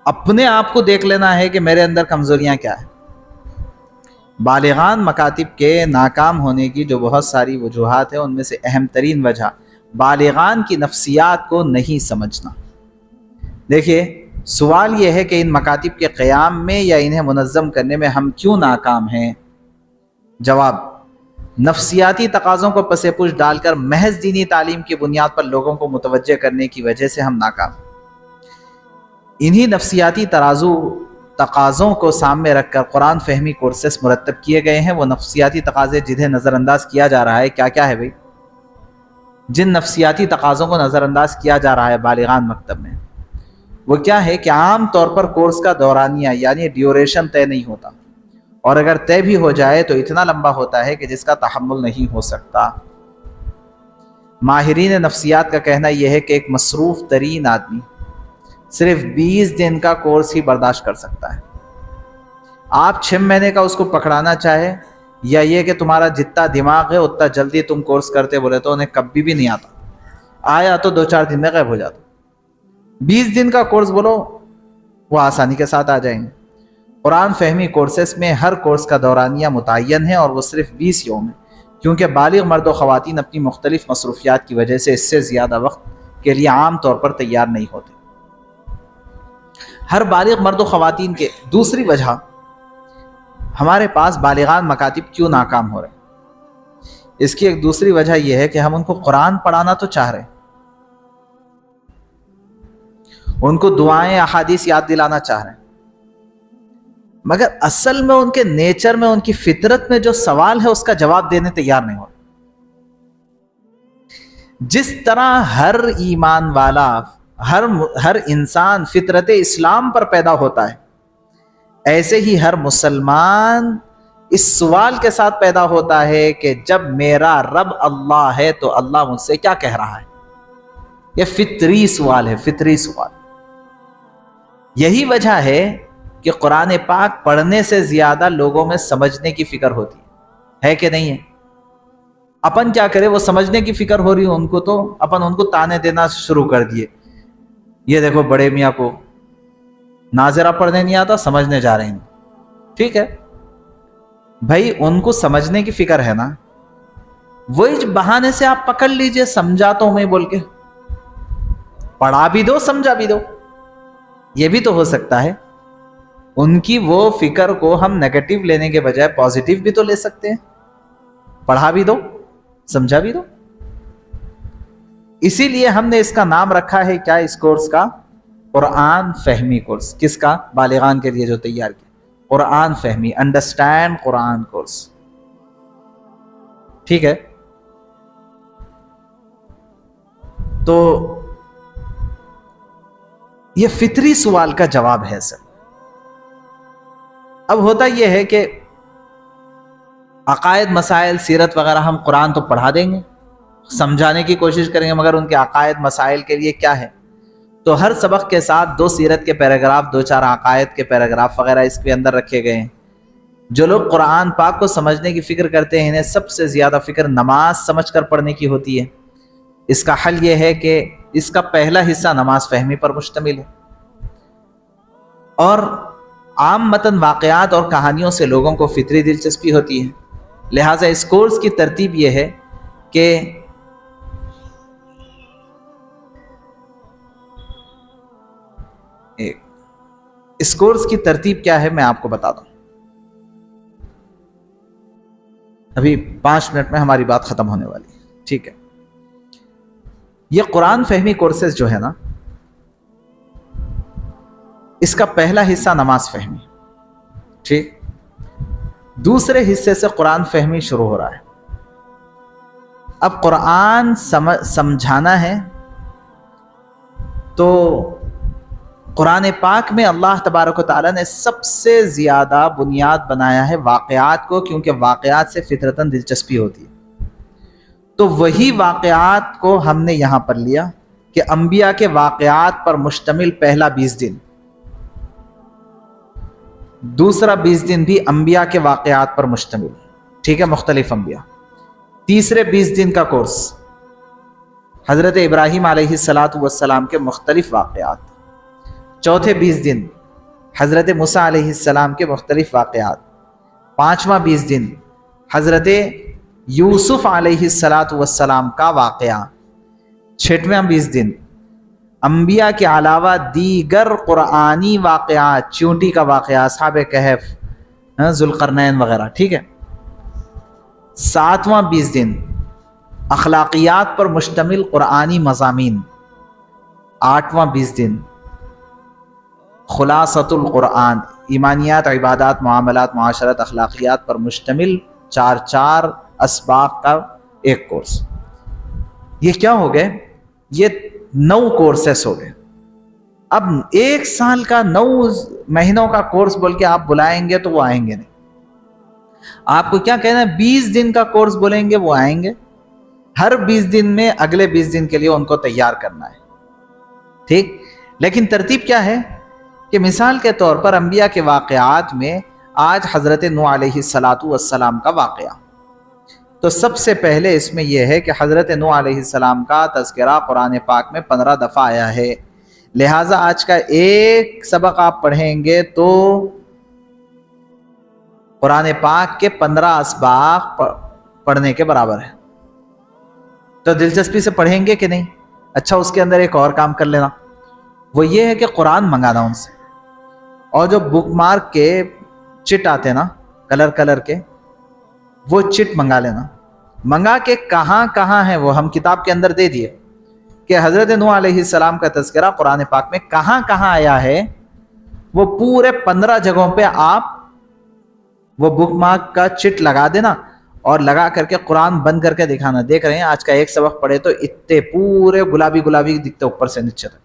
اپنے آپ کو دیکھ لینا ہے کہ میرے اندر کمزوریاں کیا ہیں۔ بالغان مکاتب کے ناکام ہونے کی جو بہت ساری وجوہات ہیں، ان میں سے اہم ترین وجہ بالغان کی نفسیات کو نہیں سمجھنا۔ دیکھیے، سوال یہ ہے کہ ان مکاتب کے قیام میں یا انہیں منظم کرنے میں ہم کیوں ناکام ہیں؟ جواب: نفسیاتی تقاضوں کو پس پش ڈال کر محض دینی تعلیم کی بنیاد پر لوگوں کو متوجہ کرنے کی وجہ سے ہم ناکام۔ انہی نفسیاتی تقاضوں کو سامنے رکھ کر قرآن فہمی کورسز مرتب کیے گئے ہیں۔ وہ نفسیاتی تقاضے جنہیں نظر انداز کیا جا رہا ہے، کیا ہے بھائی؟ جن نفسیاتی تقاضوں کو نظر انداز کیا جا رہا ہے بالغان مکتب میں، وہ کیا ہے کہ عام طور پر کورس کا دورانیہ یعنی ڈیوریشن طے نہیں ہوتا، اور اگر طے بھی ہو جائے تو اتنا لمبا ہوتا ہے کہ جس کا تحمل نہیں ہو سکتا۔ ماہرین نفسیات کا کہنا یہ ہے کہ ایک مصروف ترین آدمی صرف 20 دن کا کورس ہی برداشت کر سکتا ہے۔ آپ 6 مہینے کا اس کو پکڑانا چاہے، یا یہ کہ تمہارا جتنا دماغ ہے اتنا جلدی تم کورس کرتے بولے تو انہیں کبھی بھی نہیں آتا، آیا تو 2-4 دن میں غائب ہو جاتا۔ 20 دن کا کورس بولو وہ آسانی کے ساتھ آ جائیں گے۔ قرآن فہمی کورسز میں ہر کورس کا دورانیہ متعین ہے اور وہ صرف 20 یوم ہے، کیونکہ بالغ مرد و خواتین اپنی مختلف مصروفیات کی وجہ سے اس سے زیادہ وقت کے لیے عام طور پر تیار نہیں ہوتے۔ ہر بالغ مرد و خواتین کے دوسری وجہ ہمارے پاس بالغان مکاتب کیوں ناکام ہو رہے ہیں، اس کی ایک دوسری وجہ یہ ہے کہ ہم ان کو قرآن پڑھانا تو چاہ رہے ہیں، ان کو دعائیں احادیث یاد دلانا چاہ رہے ہیں، مگر اصل میں ان کے نیچر میں، ان کی فطرت میں جو سوال ہے اس کا جواب دینے تیار نہیں ہو رہے۔ جس طرح ہر ایمان والا، ہر انسان فطرت اسلام پر پیدا ہوتا ہے، ایسے ہی ہر مسلمان اس سوال کے ساتھ پیدا ہوتا ہے کہ جب میرا رب اللہ ہے تو اللہ مجھ سے کیا کہہ رہا ہے؟ یہ فطری سوال ہے، فطری سوال۔ یہی وجہ ہے کہ قرآن پاک پڑھنے سے زیادہ لوگوں میں سمجھنے کی فکر ہوتی ہے کہ نہیں ہے؟ اپن کیا کرے، وہ سمجھنے کی فکر ہو رہی ہے ان کو تو اپن ان کو تانے دینا شروع کر دیے، یہ دیکھو بڑے میاں کو ناظرہ پڑھنے نہیں آتا، سمجھنے جا رہے ہیں۔ ٹھیک ہے بھائی، ان کو سمجھنے کی فکر ہے نا، وہی بہانے سے آپ پکڑ لیجئے سمجھاتا ہوں میں بول کے، پڑھا بھی دو سمجھا بھی دو، یہ بھی تو ہو سکتا ہے۔ ان کی وہ فکر کو ہم نیگیٹو لینے کے بجائے پازیٹیو بھی تو لے سکتے ہیں، پڑھا بھی دو سمجھا بھی دو۔ اسی لیے ہم نے اس کا نام رکھا ہے کیا اس کورس کا؟ قرآن فہمی کورس۔ کس کا؟ بالغان کے لیے جو تیار کیا، قرآن فہمی، انڈرسٹینڈ قرآن کورس۔ ٹھیک ہے، تو یہ فطری سوال کا جواب ہے سر۔ اب ہوتا یہ ہے کہ عقائد مسائل سیرت وغیرہ ہم قرآن تو پڑھا دیں گے، سمجھانے کی کوشش کریں گے، مگر ان کے عقائد مسائل کے لیے کیا ہے؟ تو ہر سبق کے ساتھ 2 سیرت کے پیراگراف، 2-4 عقائد کے پیراگراف وغیرہ اس کے اندر رکھے گئے ہیں۔ جو لوگ قرآن پاک کو سمجھنے کی فکر کرتے ہیں، انہیں سب سے زیادہ فکر نماز سمجھ کر پڑھنے کی ہوتی ہے۔ اس کا حل یہ ہے کہ اس کا پہلا حصہ نماز فہمی پر مشتمل ہے، اور عام متن واقعات اور کہانیوں سے لوگوں کو فطری دلچسپی ہوتی ہے۔ لہٰذا اس کورس کی ترتیب یہ ہے کہ اس کورس کی ترتیب کیا ہے میں آپ کو بتا دوں۔ ابھی 5 منٹ میں ہماری بات ختم ہونے والی ہے، ٹھیک ہے؟ یہ قرآن فہمی کورسز جو ہے نا، اس کا پہلا حصہ نماز فہمی، ٹھیک؟ دوسرے حصے سے قرآن فہمی شروع ہو رہا ہے۔ اب قرآن سمجھانا ہے تو قرآن پاک میں اللہ تبارک و تعالیٰ نے سب سے زیادہ بنیاد بنایا ہے واقعات کو، کیونکہ واقعات سے فطرتاً دلچسپی ہوتی ہے۔ تو وہی واقعات کو ہم نے یہاں پر لیا کہ انبیاء کے واقعات پر مشتمل پہلا 20 دن، دوسرا 20 دن بھی انبیاء کے واقعات پر مشتمل، ٹھیک ہے، مختلف انبیاء۔ تیسرے 20 دن کا کورس حضرت ابراہیم علیہ السلام کے مختلف واقعات۔ چوتھے 20 دن حضرت موسیٰ علیہ السلام کے مختلف واقعات۔ پانچواں 20 دن حضرت یوسف علیہ السلام کا واقعہ۔ چھٹواں 20 دن انبیاء کے علاوہ دیگر قرآنی واقعات، چیونٹی کا واقعہ، اصحاب کہف، ذوالقرنین وغیرہ، ٹھیک ہے۔ ساتواں 20 دن اخلاقیات پر مشتمل قرآنی مضامین۔ آٹھواں 20 دن خلاصۃ القرآن، ایمانیات، عبادات، معاملات، معاشرت، اخلاقیات پر مشتمل 4 اسباق کا ایک کورس۔ یہ کیا ہو گئے؟ یہ 9 کورسز ہو گئے۔ اب 1 سال کا 9 مہینوں کا کورس بول کے آپ بلائیں گے تو وہ آئیں گے نہیں۔ آپ کو کیا کہنا ہے؟ 20 دن کا کورس بولیں گے وہ آئیں گے۔ ہر 20 دن میں اگلے 20 دن کے لیے ان کو تیار کرنا ہے، ٹھیک؟ لیکن ترتیب کیا ہے کہ مثال کے طور پر انبیاء کے واقعات میں آج حضرت نوح علیہ السلام کا واقعہ، تو سب سے پہلے اس میں یہ ہے کہ حضرت نوح علیہ السلام کا تذکرہ قرآن پاک میں 15 دفعہ آیا ہے۔ لہٰذا آج کا ایک سبق آپ پڑھیں گے تو قرآن پاک کے 15 اسباق پڑھنے کے برابر ہے۔ تو دلچسپی سے پڑھیں گے کہ نہیں؟ اچھا، اس کے اندر ایک اور کام کر لینا، وہ یہ ہے کہ قرآن منگانا ان سے، اور جو بک مارک کے چٹ آتے نا کلر کے، وہ چٹ منگا لینا۔ منگا کے کہاں کہاں ہے وہ ہم کتاب کے اندر دے دیے کہ حضرت نوح علیہ السلام کا تذکرہ قرآن پاک میں کہاں کہاں آیا ہے، وہ پورے 15 جگہوں پہ آپ وہ بک مارک کا چٹ لگا دینا، اور لگا کر کے قرآن بند کر کے دکھانا۔ دیکھ رہے ہیں آج کا ایک سبق پڑھے تو اتنے پورے گلابی دکھتے اوپر سے نیچے تک۔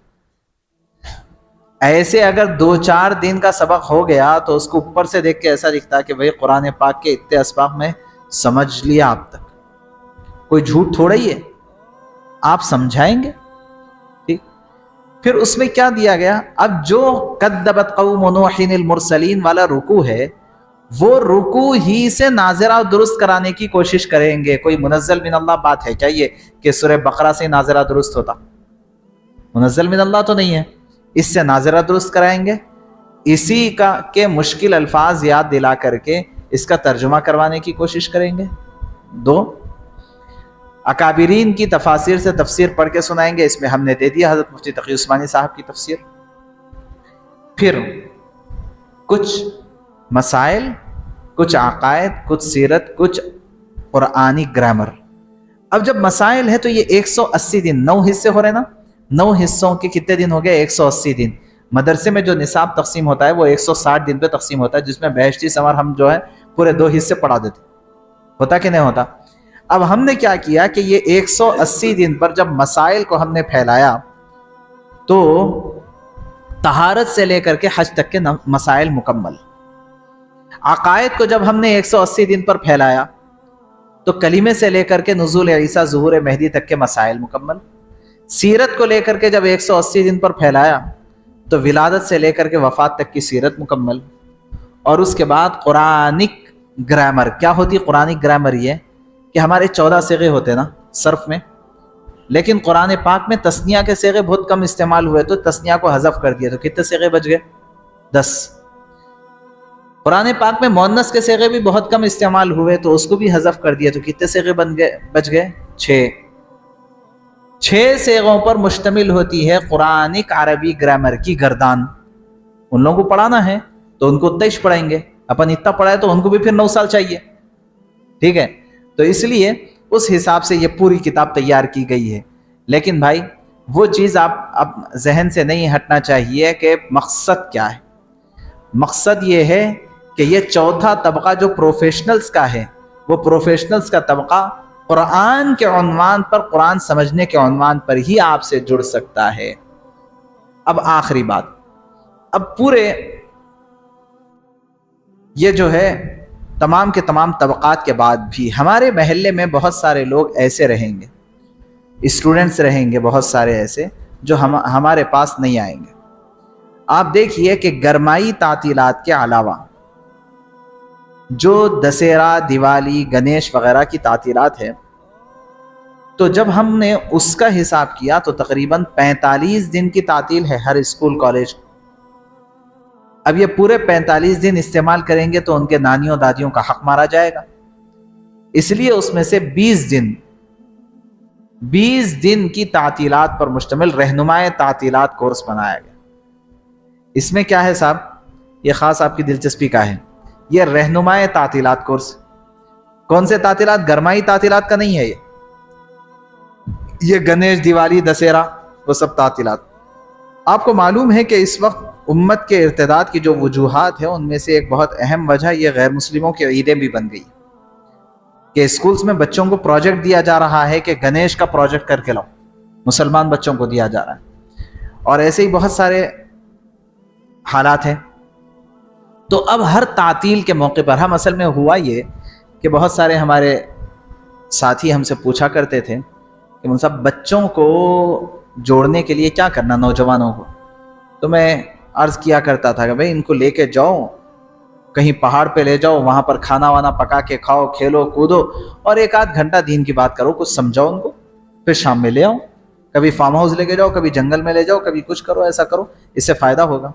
ایسے اگر 2-4 دن کا سبق ہو گیا تو اس کو اوپر سے دیکھ کے ایسا دکھتا ہے کہ بھئی قرآن پاک کے اتنے اسباق میں سمجھ لیا اب تک، کوئی جھوٹ تھوڑا ہی ہے، آپ سمجھائیں گے، ٹھیک؟ پھر اس میں کیا دیا گیا؟ اب جو کذبت قوم نوح المرسلین والا رکوع ہے، وہ رکوع ہی سے ناظرہ درست کرانے کی کوشش کریں گے۔ کوئی منزل من اللہ بات ہے کیا یہ کہ سورہ بقرہ سے ناظرہ درست ہوتا؟ منزل من اللہ تو نہیں ہے، اس سے ناظرہ درست کرائیں گے، اسی کے مشکل الفاظ یاد دلا کر کے اس کا ترجمہ کروانے کی کوشش کریں گے۔ دو، اکابرین کی تفاسیر سے تفسیر پڑھ کے سنائیں گے، اس میں ہم نے دے دیا حضرت مفتی تقی عثمانی صاحب کی تفسیر۔ پھر کچھ مسائل، کچھ عقائد، کچھ سیرت، کچھ قرآنی گرامر۔ اب جب مسائل ہے تو یہ 180 دن، 9 حصے ہو رہے نا، 9 حصوں کے کتنے دن ہو گئے؟ 180 دن۔ مدرسے میں جو نصاب تقسیم ہوتا ہے وہ 160 دن پہ تقسیم ہوتا ہے، جس میں بہشتی سمر ہم جو ہے پورے 2 حصے پڑھا دیتے، ہوتا کہ نہیں ہوتا؟ اب ہم نے کیا کیا کہ یہ 180 دن پر جب مسائل کو ہم نے پھیلایا تو طہارت سے لے کر کے حج تک کے مسائل مکمل۔ عقائد کو جب ہم نے 180 دن پر پھیلایا تو کلمے سے لے کر کے نزول عیسیٰ ظہور مہدی تک کے مسائل مکمل۔ سیرت کو لے کر کے جب 180 دن پر پھیلایا تو ولادت سے لے کر کے وفات تک کی سیرت مکمل۔ اور اس کے بعد قرآنک گرامر کیا ہوتی؟ قرآنک گرامر یہ کہ ہمارے 14 صیغے ہوتے نا صرف میں، لیکن قرآن پاک میں تثنیہ کے صیغے بہت کم استعمال ہوئے تو تثنیہ کو حذف کر دیا، تو کتنے صیغے بچ گئے؟ 10۔ قرآن پاک میں مؤنث کے صیغے بھی بہت کم استعمال ہوئے تو اس کو بھی حذف کر دیا، تو کتنے صیغے بچ گئے؟ 6۔ 6 صیغوں پر مشتمل ہوتی ہے قرآنک عربی گرامر کی گردان۔ ان لوگوں کو پڑھانا ہے تو ان کو اتنا ہی پڑھائیں گے، اپن اتنا پڑھائے تو ان کو بھی پھر 9 سال چاہیے، ٹھیک ہے؟ تو اس لیے اس حساب سے یہ پوری کتاب تیار کی گئی ہے۔ لیکن بھائی وہ چیز آپ ذہن سے نہیں ہٹنا چاہیے کہ مقصد کیا ہے۔ مقصد یہ ہے کہ یہ چوتھا طبقہ جو پروفیشنلز کا ہے، وہ پروفیشنلز کا طبقہ قرآن کے عنوان پر، قرآن سمجھنے کے عنوان پر ہی آپ سے جڑ سکتا ہے۔ اب آخری بات، اب پورے یہ جو ہے تمام کے تمام طبقات کے بعد بھی ہمارے محلے میں بہت سارے لوگ ایسے رہیں گے، اسٹوڈنٹس رہیں گے بہت سارے ایسے جو ہمارے پاس نہیں آئیں گے۔ آپ دیکھیے کہ گرمائی تعطیلات کے علاوہ جو دسہرہ، دیوالی، گنیش وغیرہ کی تعطیلات ہے، تو جب ہم نے اس کا حساب کیا تو تقریباً 45 دن کی تعطیل ہے ہر اسکول کالج۔ اب یہ پورے 45 دن استعمال کریں گے تو ان کے نانیوں دادیوں کا حق مارا جائے گا، اس لیے اس میں سے 20 دن کی تعطیلات پر مشتمل رہنمائے تعطیلات کورس بنایا گیا۔ اس میں کیا ہے صاحب؟ یہ خاص آپ کی دلچسپی کا ہے، یہ رہنمائے تعطیلات کورس۔ کون سے تعطیلات؟ گرمائی تعطیلات کا نہیں ہے یہ گنیش، دیوالی، دسہرہ، وہ سب تعطیلات۔ آپ کو معلوم ہے کہ اس وقت امت کے ارتداد کی جو وجوہات ہیں ان میں سے ایک بہت اہم وجہ یہ غیر مسلموں کی عیدیں بھی بن گئی کہ اسکولز میں بچوں کو پروجیکٹ دیا جا رہا ہے کہ گنیش کا پروجیکٹ کر کے لاؤ، مسلمان بچوں کو دیا جا رہا ہے، اور ایسے ہی بہت سارے حالات ہیں۔ تو اب ہر تعطیل کے موقع پر ہم اصل میں ہوا یہ کہ بہت سارے ہمارے ساتھی ہم سے پوچھا کرتے تھے کہ مول صاحب بچوں کو جوڑنے کے لیے کیا کرنا، نوجوانوں کو؟ تو میں عرض کیا کرتا تھا کہ بھئی ان کو لے کے جاؤ کہیں پہاڑ پہ، لے جاؤ وہاں پر کھانا وانا پکا کے کھاؤ، کھیلو کودو، اور 1-8 گھنٹہ دین کی بات کرو، کچھ سمجھاؤ ان کو، پھر شام میں لے آؤ، کبھی فارم ہاؤس لے کے جاؤ، کبھی جنگل میں لے جاؤ، کبھی کچھ کرو، ایسا کرو، اس سے فائدہ ہوگا۔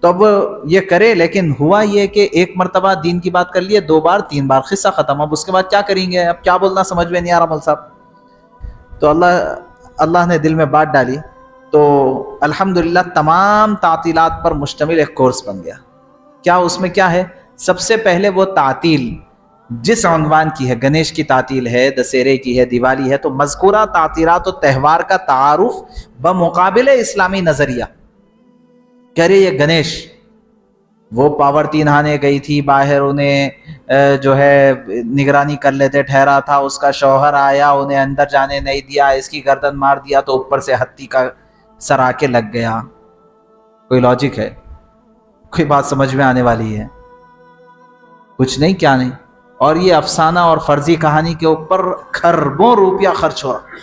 تو اب یہ کرے، لیکن ہوا یہ کہ ایک مرتبہ دین کی بات کر لیے، 2 بار 3 بار قصہ ختم، اب اس کے بعد کیا کریں گے؟ اب کیا بولنا سمجھ میں نہیں آ رہا مول صاحب۔ تو اللہ نے دل میں بات ڈالی، تو الحمدللہ تمام تعطیلات پر مشتمل ایک کورس بن گیا۔ کیا اس میں کیا ہے؟ سب سے پہلے وہ تعطیل جس عنوان کی ہے، گنیش کی تعطیل ہے، دسہرے کی ہے، دیوالی ہے، تو مذکورہ تعطیلات و تہوار کا تعارف بمقابل اسلامی نظریہ کرے۔ یہ گنیش وہ پاورتی نہانے گئی تھی باہر، انہیں جو ہے نگرانی کر لیتے ٹھہرا تھا، اس کا شوہر آیا انہیں اندر جانے نہیں دیا، اس کی گردن مار دیا تو اوپر سے ہتھی کا سر آ کے لگ گیا۔ کوئی لاجک ہے؟ کوئی بات سمجھ میں آنے والی ہے؟ کچھ نہیں، کیا نہیں۔ اور یہ افسانہ اور فرضی کہانی کے اوپر کھربوں روپیہ خرچ ہو رہا۔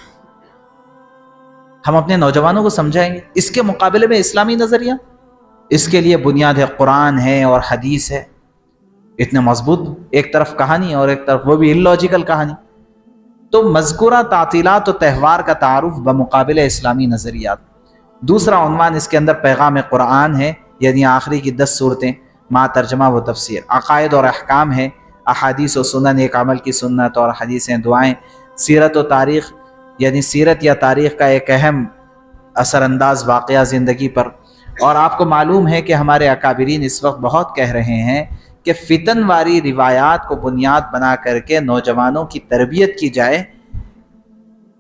ہم اپنے نوجوانوں کو سمجھائیں گے؟ اس کے مقابلے میں اسلامی نظریہ، اس کے لیے بنیاد ہے قرآن ہے اور حدیث ہے، اتنے مضبوط، ایک طرف کہانی اور ایک طرف وہ بھی illogical کہانی۔ تو مذکورہ تعطیلات و تہوار کا تعارف بمقابلہ اسلامی نظریات۔ دوسرا عنوان اس کے اندر پیغام قرآن ہے، یعنی آخری کی 10 صورتیں مع ترجمہ و تفسیر۔ عقائد اور احکام ہے، احادیث و سنن، ایک عمل کی سنت اور حدیثیں، دعائیں۔ سیرت و تاریخ، یعنی سیرت یا تاریخ کا ایک اہم اثر انداز واقعہ زندگی پر۔ اور آپ کو معلوم ہے کہ ہمارے اکابرین اس وقت بہت کہہ رہے ہیں کہ فتن واری روایات کو بنیاد بنا کر کے نوجوانوں کی تربیت کی جائے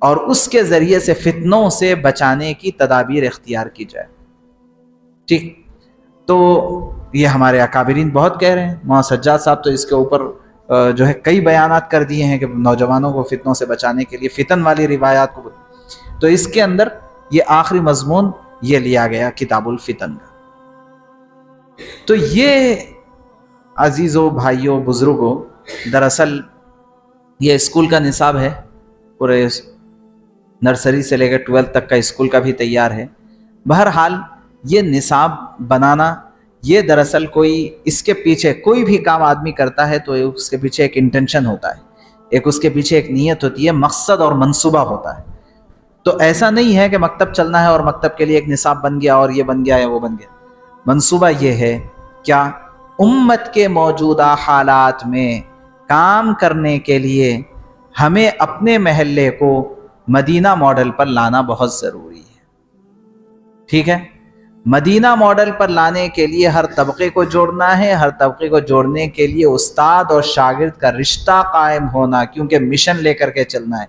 اور اس کے ذریعے سے فتنوں سے بچانے کی تدابیر اختیار کی جائے۔ ٹھیک، تو یہ ہمارے اکابرین بہت کہہ رہے ہیں۔ مولانا سجاد صاحب تو اس کے اوپر جو ہے کئی بیانات کر دیے ہیں کہ نوجوانوں کو فتنوں سے بچانے کے لیے فتن والی روایات کو، تو اس کے اندر یہ آخری مضمون یہ لیا گیا کتاب الفتن کا۔ تو یہ عزیزوں، بھائیوں، بزرگوں، دراصل یہ اسکول کا نصاب ہے، پورے نرسری سے لے کر 12 تک کا اسکول کا بھی تیار ہے۔ بہرحال یہ نصاب بنانا، یہ دراصل کوئی اس کے پیچھے کوئی بھی کام آدمی کرتا ہے تو اس کے پیچھے ایک انٹینشن ہوتا ہے، ایک اس کے پیچھے ایک نیت ہوتی ہے، مقصد اور منصوبہ ہوتا ہے۔ تو ایسا نہیں ہے کہ مکتب چلنا ہے اور مکتب کے لیے ایک نصاب بن گیا اور یہ بن گیا یا وہ بن گیا۔ منصوبہ یہ ہے کیا امت کے موجودہ حالات میں کام کرنے کے لیے ہمیں اپنے محلے کو مدینہ ماڈل پر لانا بہت ضروری ہے۔ ٹھیک ہے، مدینہ ماڈل پر لانے کے لیے ہر طبقے کو جوڑنا ہے، ہر طبقے کو جوڑنے کے لیے استاد اور شاگرد کا رشتہ قائم ہونا، کیونکہ مشن لے کر کے چلنا ہے۔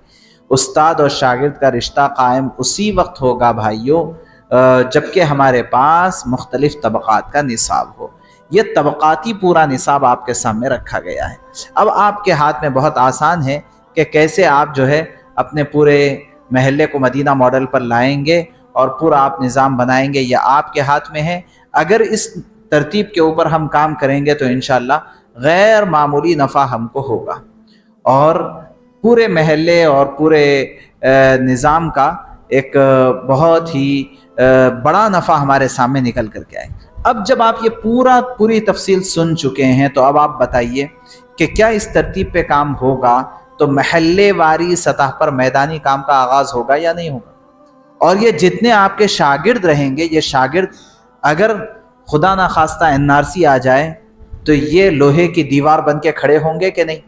استاد اور شاگرد کا رشتہ قائم اسی وقت ہوگا بھائیوں جبکہ ہمارے پاس مختلف طبقات کا نصاب ہو۔ یہ طبقاتی پورا نصاب آپ کے سامنے رکھا گیا ہے۔ اب آپ کے ہاتھ میں بہت آسان ہے کہ کیسے آپ جو ہے اپنے پورے محلے کو مدینہ ماڈل پر لائیں گے اور پورا آپ نظام بنائیں گے، یہ آپ کے ہاتھ میں ہے۔ اگر اس ترتیب کے اوپر ہم کام کریں گے تو انشاءاللہ غیر معمولی نفع ہم کو ہوگا، اور پورے محلے اور پورے نظام کا ایک بہت ہی بڑا نفع ہمارے سامنے نکل کر کے آئے۔ اب جب آپ یہ پوری تفصیل سن چکے ہیں تو اب آپ بتائیے کہ کیا اس ترتیب پہ کام ہوگا تو محلے واری سطح پر میدانی کام کا آغاز ہوگا یا نہیں ہوگا؟ اور یہ جتنے آپ کے شاگرد رہیں گے، یہ شاگرد اگر خدا نخواستہ NRC آ جائے تو یہ لوہے کی دیوار بن کے کھڑے ہوں گے کہ نہیں؟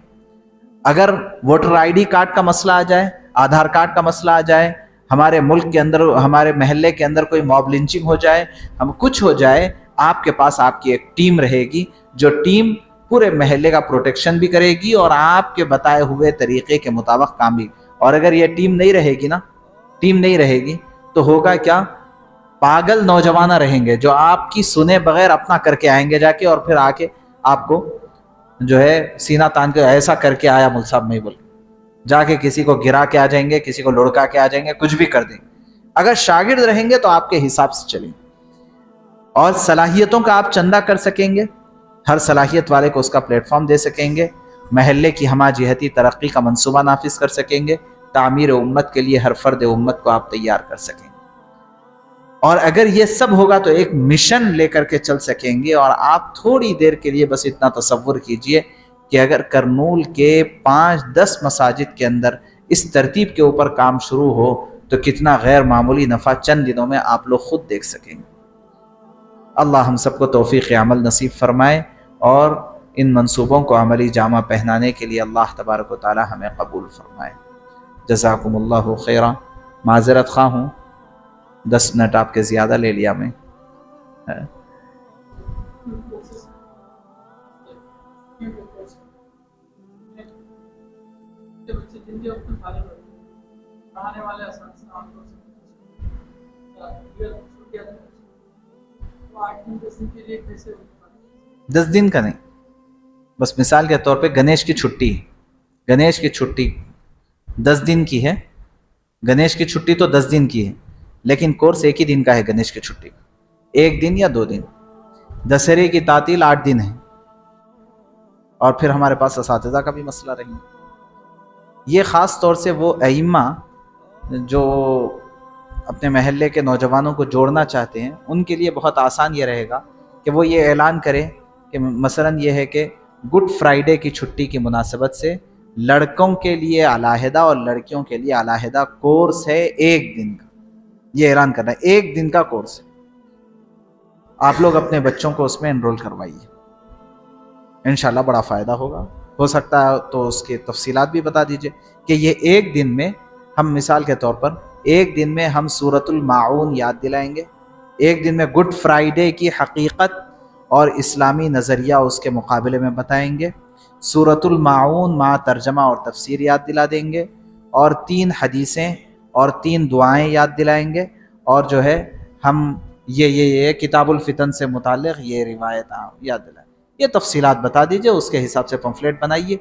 اگر ووٹر ID کارڈ کا مسئلہ آ جائے، آدھار کارڈ کا مسئلہ آ جائے، ہمارے ملک کے اندر، ہمارے محلے کے اندر کوئی موب لنچنگ ہو جائے، ہم کچھ ہو جائے، آپ کے پاس آپ کی ایک ٹیم رہے گی جو ٹیم پورے محلے کا پروٹیکشن بھی کرے گی اور آپ کے بتائے ہوئے طریقے کے مطابق کام بھی۔ اور اگر یہ ٹیم نہیں رہے گی نا، ٹیم نہیں رہے گی تو ہوگا کیا؟ پاگل نوجوان رہیں گے جو آپ کی سنے بغیر اپنا کر کے آئیں گے جا کے، اور پھر آ کے آپ کو جو ہے سینہ تان کے ایسا کر کے آیا مول صاحب نہیں بول، جا کے کسی کو گرا کے آ جائیں گے، کسی کو لڑکا کے آ جائیں گے، کچھ بھی کر دیں گے۔ اگر شاگرد رہیں گے تو آپ کے حساب سے چلیں، اور صلاحیتوں کا آپ چندہ کر سکیں گے، ہر صلاحیت والے کو اس کا پلیٹ فارم دے سکیں گے، محلے کی ہمہ جہتی ترقی کا منصوبہ نافذ کر سکیں گے، تعمیر امت کے لیے ہر فرد امت کو آپ تیار کر سکیں گے۔ اور اگر یہ سب ہوگا تو ایک مشن لے کر کے چل سکیں گے۔ اور آپ تھوڑی دیر کے لیے بس اتنا تصور کیجئے کہ اگر کرنول کے 5-10 مساجد کے اندر اس ترتیب کے اوپر کام شروع ہو تو کتنا غیر معمولی نفع چند دنوں میں آپ لوگ خود دیکھ سکیں گے۔ اللہ ہم سب کو توفیق عمل نصیب فرمائے اور ان منصوبوں کو عملی جامہ پہنانے کے لیے اللہ تبارک و تعالی ہمیں قبول فرمائے۔ جزاکم اللہ خیرا۔ معذرت خواہ ہوں 10 منٹ آپ کے زیادہ لے لیا میں۔ دس دن کا نہیں، بس مثال کے طور پہ گنیش کی چھٹی ہے، گنیش کی چھٹی 10 دن کی ہے، گنیش کی چھٹی تو 10 دن کی ہے، لیکن کورس ایک ہی دن کا ہے گنیش کی چھٹی، 1 دن یا 2 دن۔ دسہرے کی تعطیل 8 دن ہے، اور پھر ہمارے پاس اساتذہ کا بھی مسئلہ رہی ہے۔ یہ خاص طور سے وہ ائمہ جو اپنے محلے کے نوجوانوں کو جوڑنا چاہتے ہیں، ان کے لیے بہت آسان یہ رہے گا کہ وہ یہ اعلان کریں کہ مثلاً یہ ہے کہ گڈ فرائیڈے کی چھٹی کی مناسبت سے لڑکوں کے لیے علیحدہ اور لڑکیوں کے لیے علیحدہ کورس ہے 1 دن کا، یہ اعلان کرنا ہے 1 دن کا کورس ہے، آپ لوگ اپنے بچوں کو اس میں انرول کروائیے، انشاءاللہ بڑا فائدہ ہوگا۔ ہو سکتا ہے تو اس کی تفصیلات بھی بتا دیجئے کہ یہ 1 دن میں ہم مثال کے طور پر 1 دن میں ہم سورۃ الماعون یاد دلائیں گے، 1 دن میں گڈ فرائیڈے کی حقیقت اور اسلامی نظریہ اس کے مقابلے میں بتائیں گے، سورۃ الماعون مع ترجمہ اور تفسیر یاد دلا دیں گے، اور 3 حدیثیں اور 3 دعائیں یاد دلائیں گے، اور جو ہے ہم یہ کتاب الفتن سے متعلق یہ روایت یاد دلائیں، یہ تفصیلات بتا دیجئے، اس کے حساب سے پمفلیٹ بنائیے،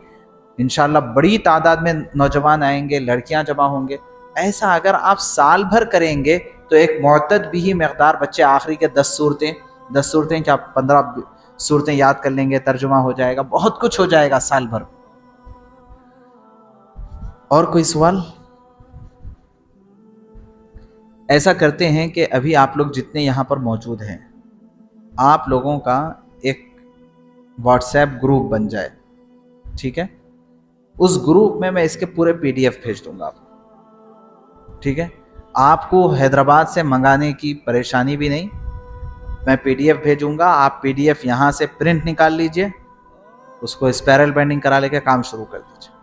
انشاءاللہ بڑی تعداد میں نوجوان آئیں گے، لڑکیاں جمع ہوں گے۔ ایسا اگر آپ سال بھر کریں گے تو ایک معتد بھی مقدار بچے آخری کے 10 صورتیں کیا 15 صورتیں یاد کر لیں گے، ترجمہ ہو جائے گا، بہت کچھ ہو جائے گا سال بھر۔ اور کوئی سوال؟ ایسا کرتے ہیں کہ ابھی آپ لوگ جتنے یہاں پر موجود ہیں، آپ لوگوں کا ایک واٹس ایپ گروپ بن جائے، ٹھیک ہے؟ اس گروپ میں اس کے پورے PDF بھیج دوں گا آپ کو، ٹھیک ہے؟ آپ کو حیدرآباد سے منگانے کی پریشانی بھی نہیں، میں PDF بھیجوں گا، آپ PDF یہاں سے پرنٹ نکال لیجئے، اس کو اسپیرل بینڈنگ کرا لے کے کام شروع کر دیجئے،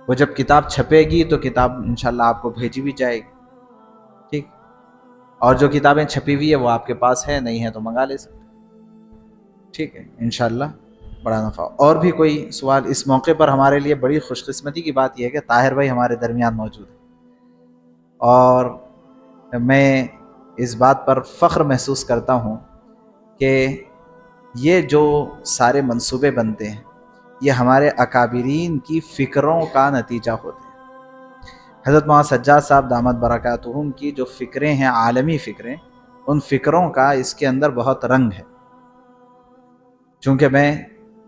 وہ جب کتاب چھپے گی تو کتاب انشاءاللہ آپ کو بھیجی بھی جائے گی، ٹھیک؟ اور جو کتابیں چھپی ہوئی ہے وہ آپ کے پاس ہے، نہیں ہے تو منگا لے سکتے، ٹھیک ہے؟ انشاءاللہ بڑا نفع۔ اور بھی کوئی سوال؟ اس موقع پر ہمارے لیے بڑی خوش قسمتی کی بات یہ ہے کہ طاہر بھائی ہمارے درمیان موجود ہیں، اور میں اس بات پر فخر محسوس کرتا ہوں کہ یہ جو سارے منصوبے بنتے ہیں یہ ہمارے اکابرین کی فکروں کا نتیجہ ہوتے ہیں۔ حضرت مولانا سجاد صاحب دامت برکاتہم کی جو فکریں ہیں، عالمی فکریں، ان فکروں کا اس کے اندر بہت رنگ ہے۔ چونکہ میں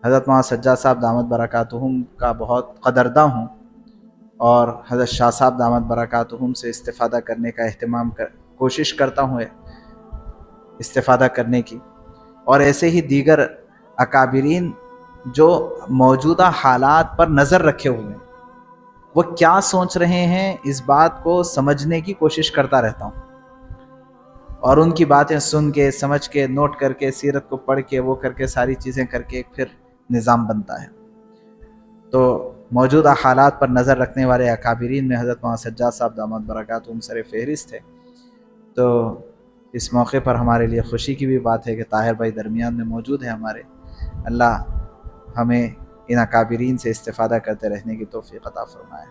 حضرت مولانا سجاد صاحب دامت برکاتہم کا بہت قدرداں ہوں، اور حضرت شاہ صاحب دامت برکاتہم سے استفادہ کرنے کا کوشش کرتا ہوں استفادہ کرنے کی، اور ایسے ہی دیگر اکابرین جو موجودہ حالات پر نظر رکھے ہوئے ہیں، وہ کیا سوچ رہے ہیں اس بات کو سمجھنے کی کوشش کرتا رہتا ہوں، اور ان کی باتیں سن کے، سمجھ کے، نوٹ کر کے، سیرت کو پڑھ کے، وہ کر کے، ساری چیزیں کر کے پھر نظام بنتا ہے۔ تو موجودہ حالات پر نظر رکھنے والے اکابرین میں حضرت مولانا سجاد صاحب دامت برکاتہم سر فہرست ہے۔ تو اس موقع پر ہمارے لیے خوشی کی بھی بات ہے کہ طاہر بھائی درمیان میں موجود ہیں ہمارے۔ اللہ ہمیں ان اکابرین سے استفادہ کرتے رہنے کی توفیق عطا فرمائے۔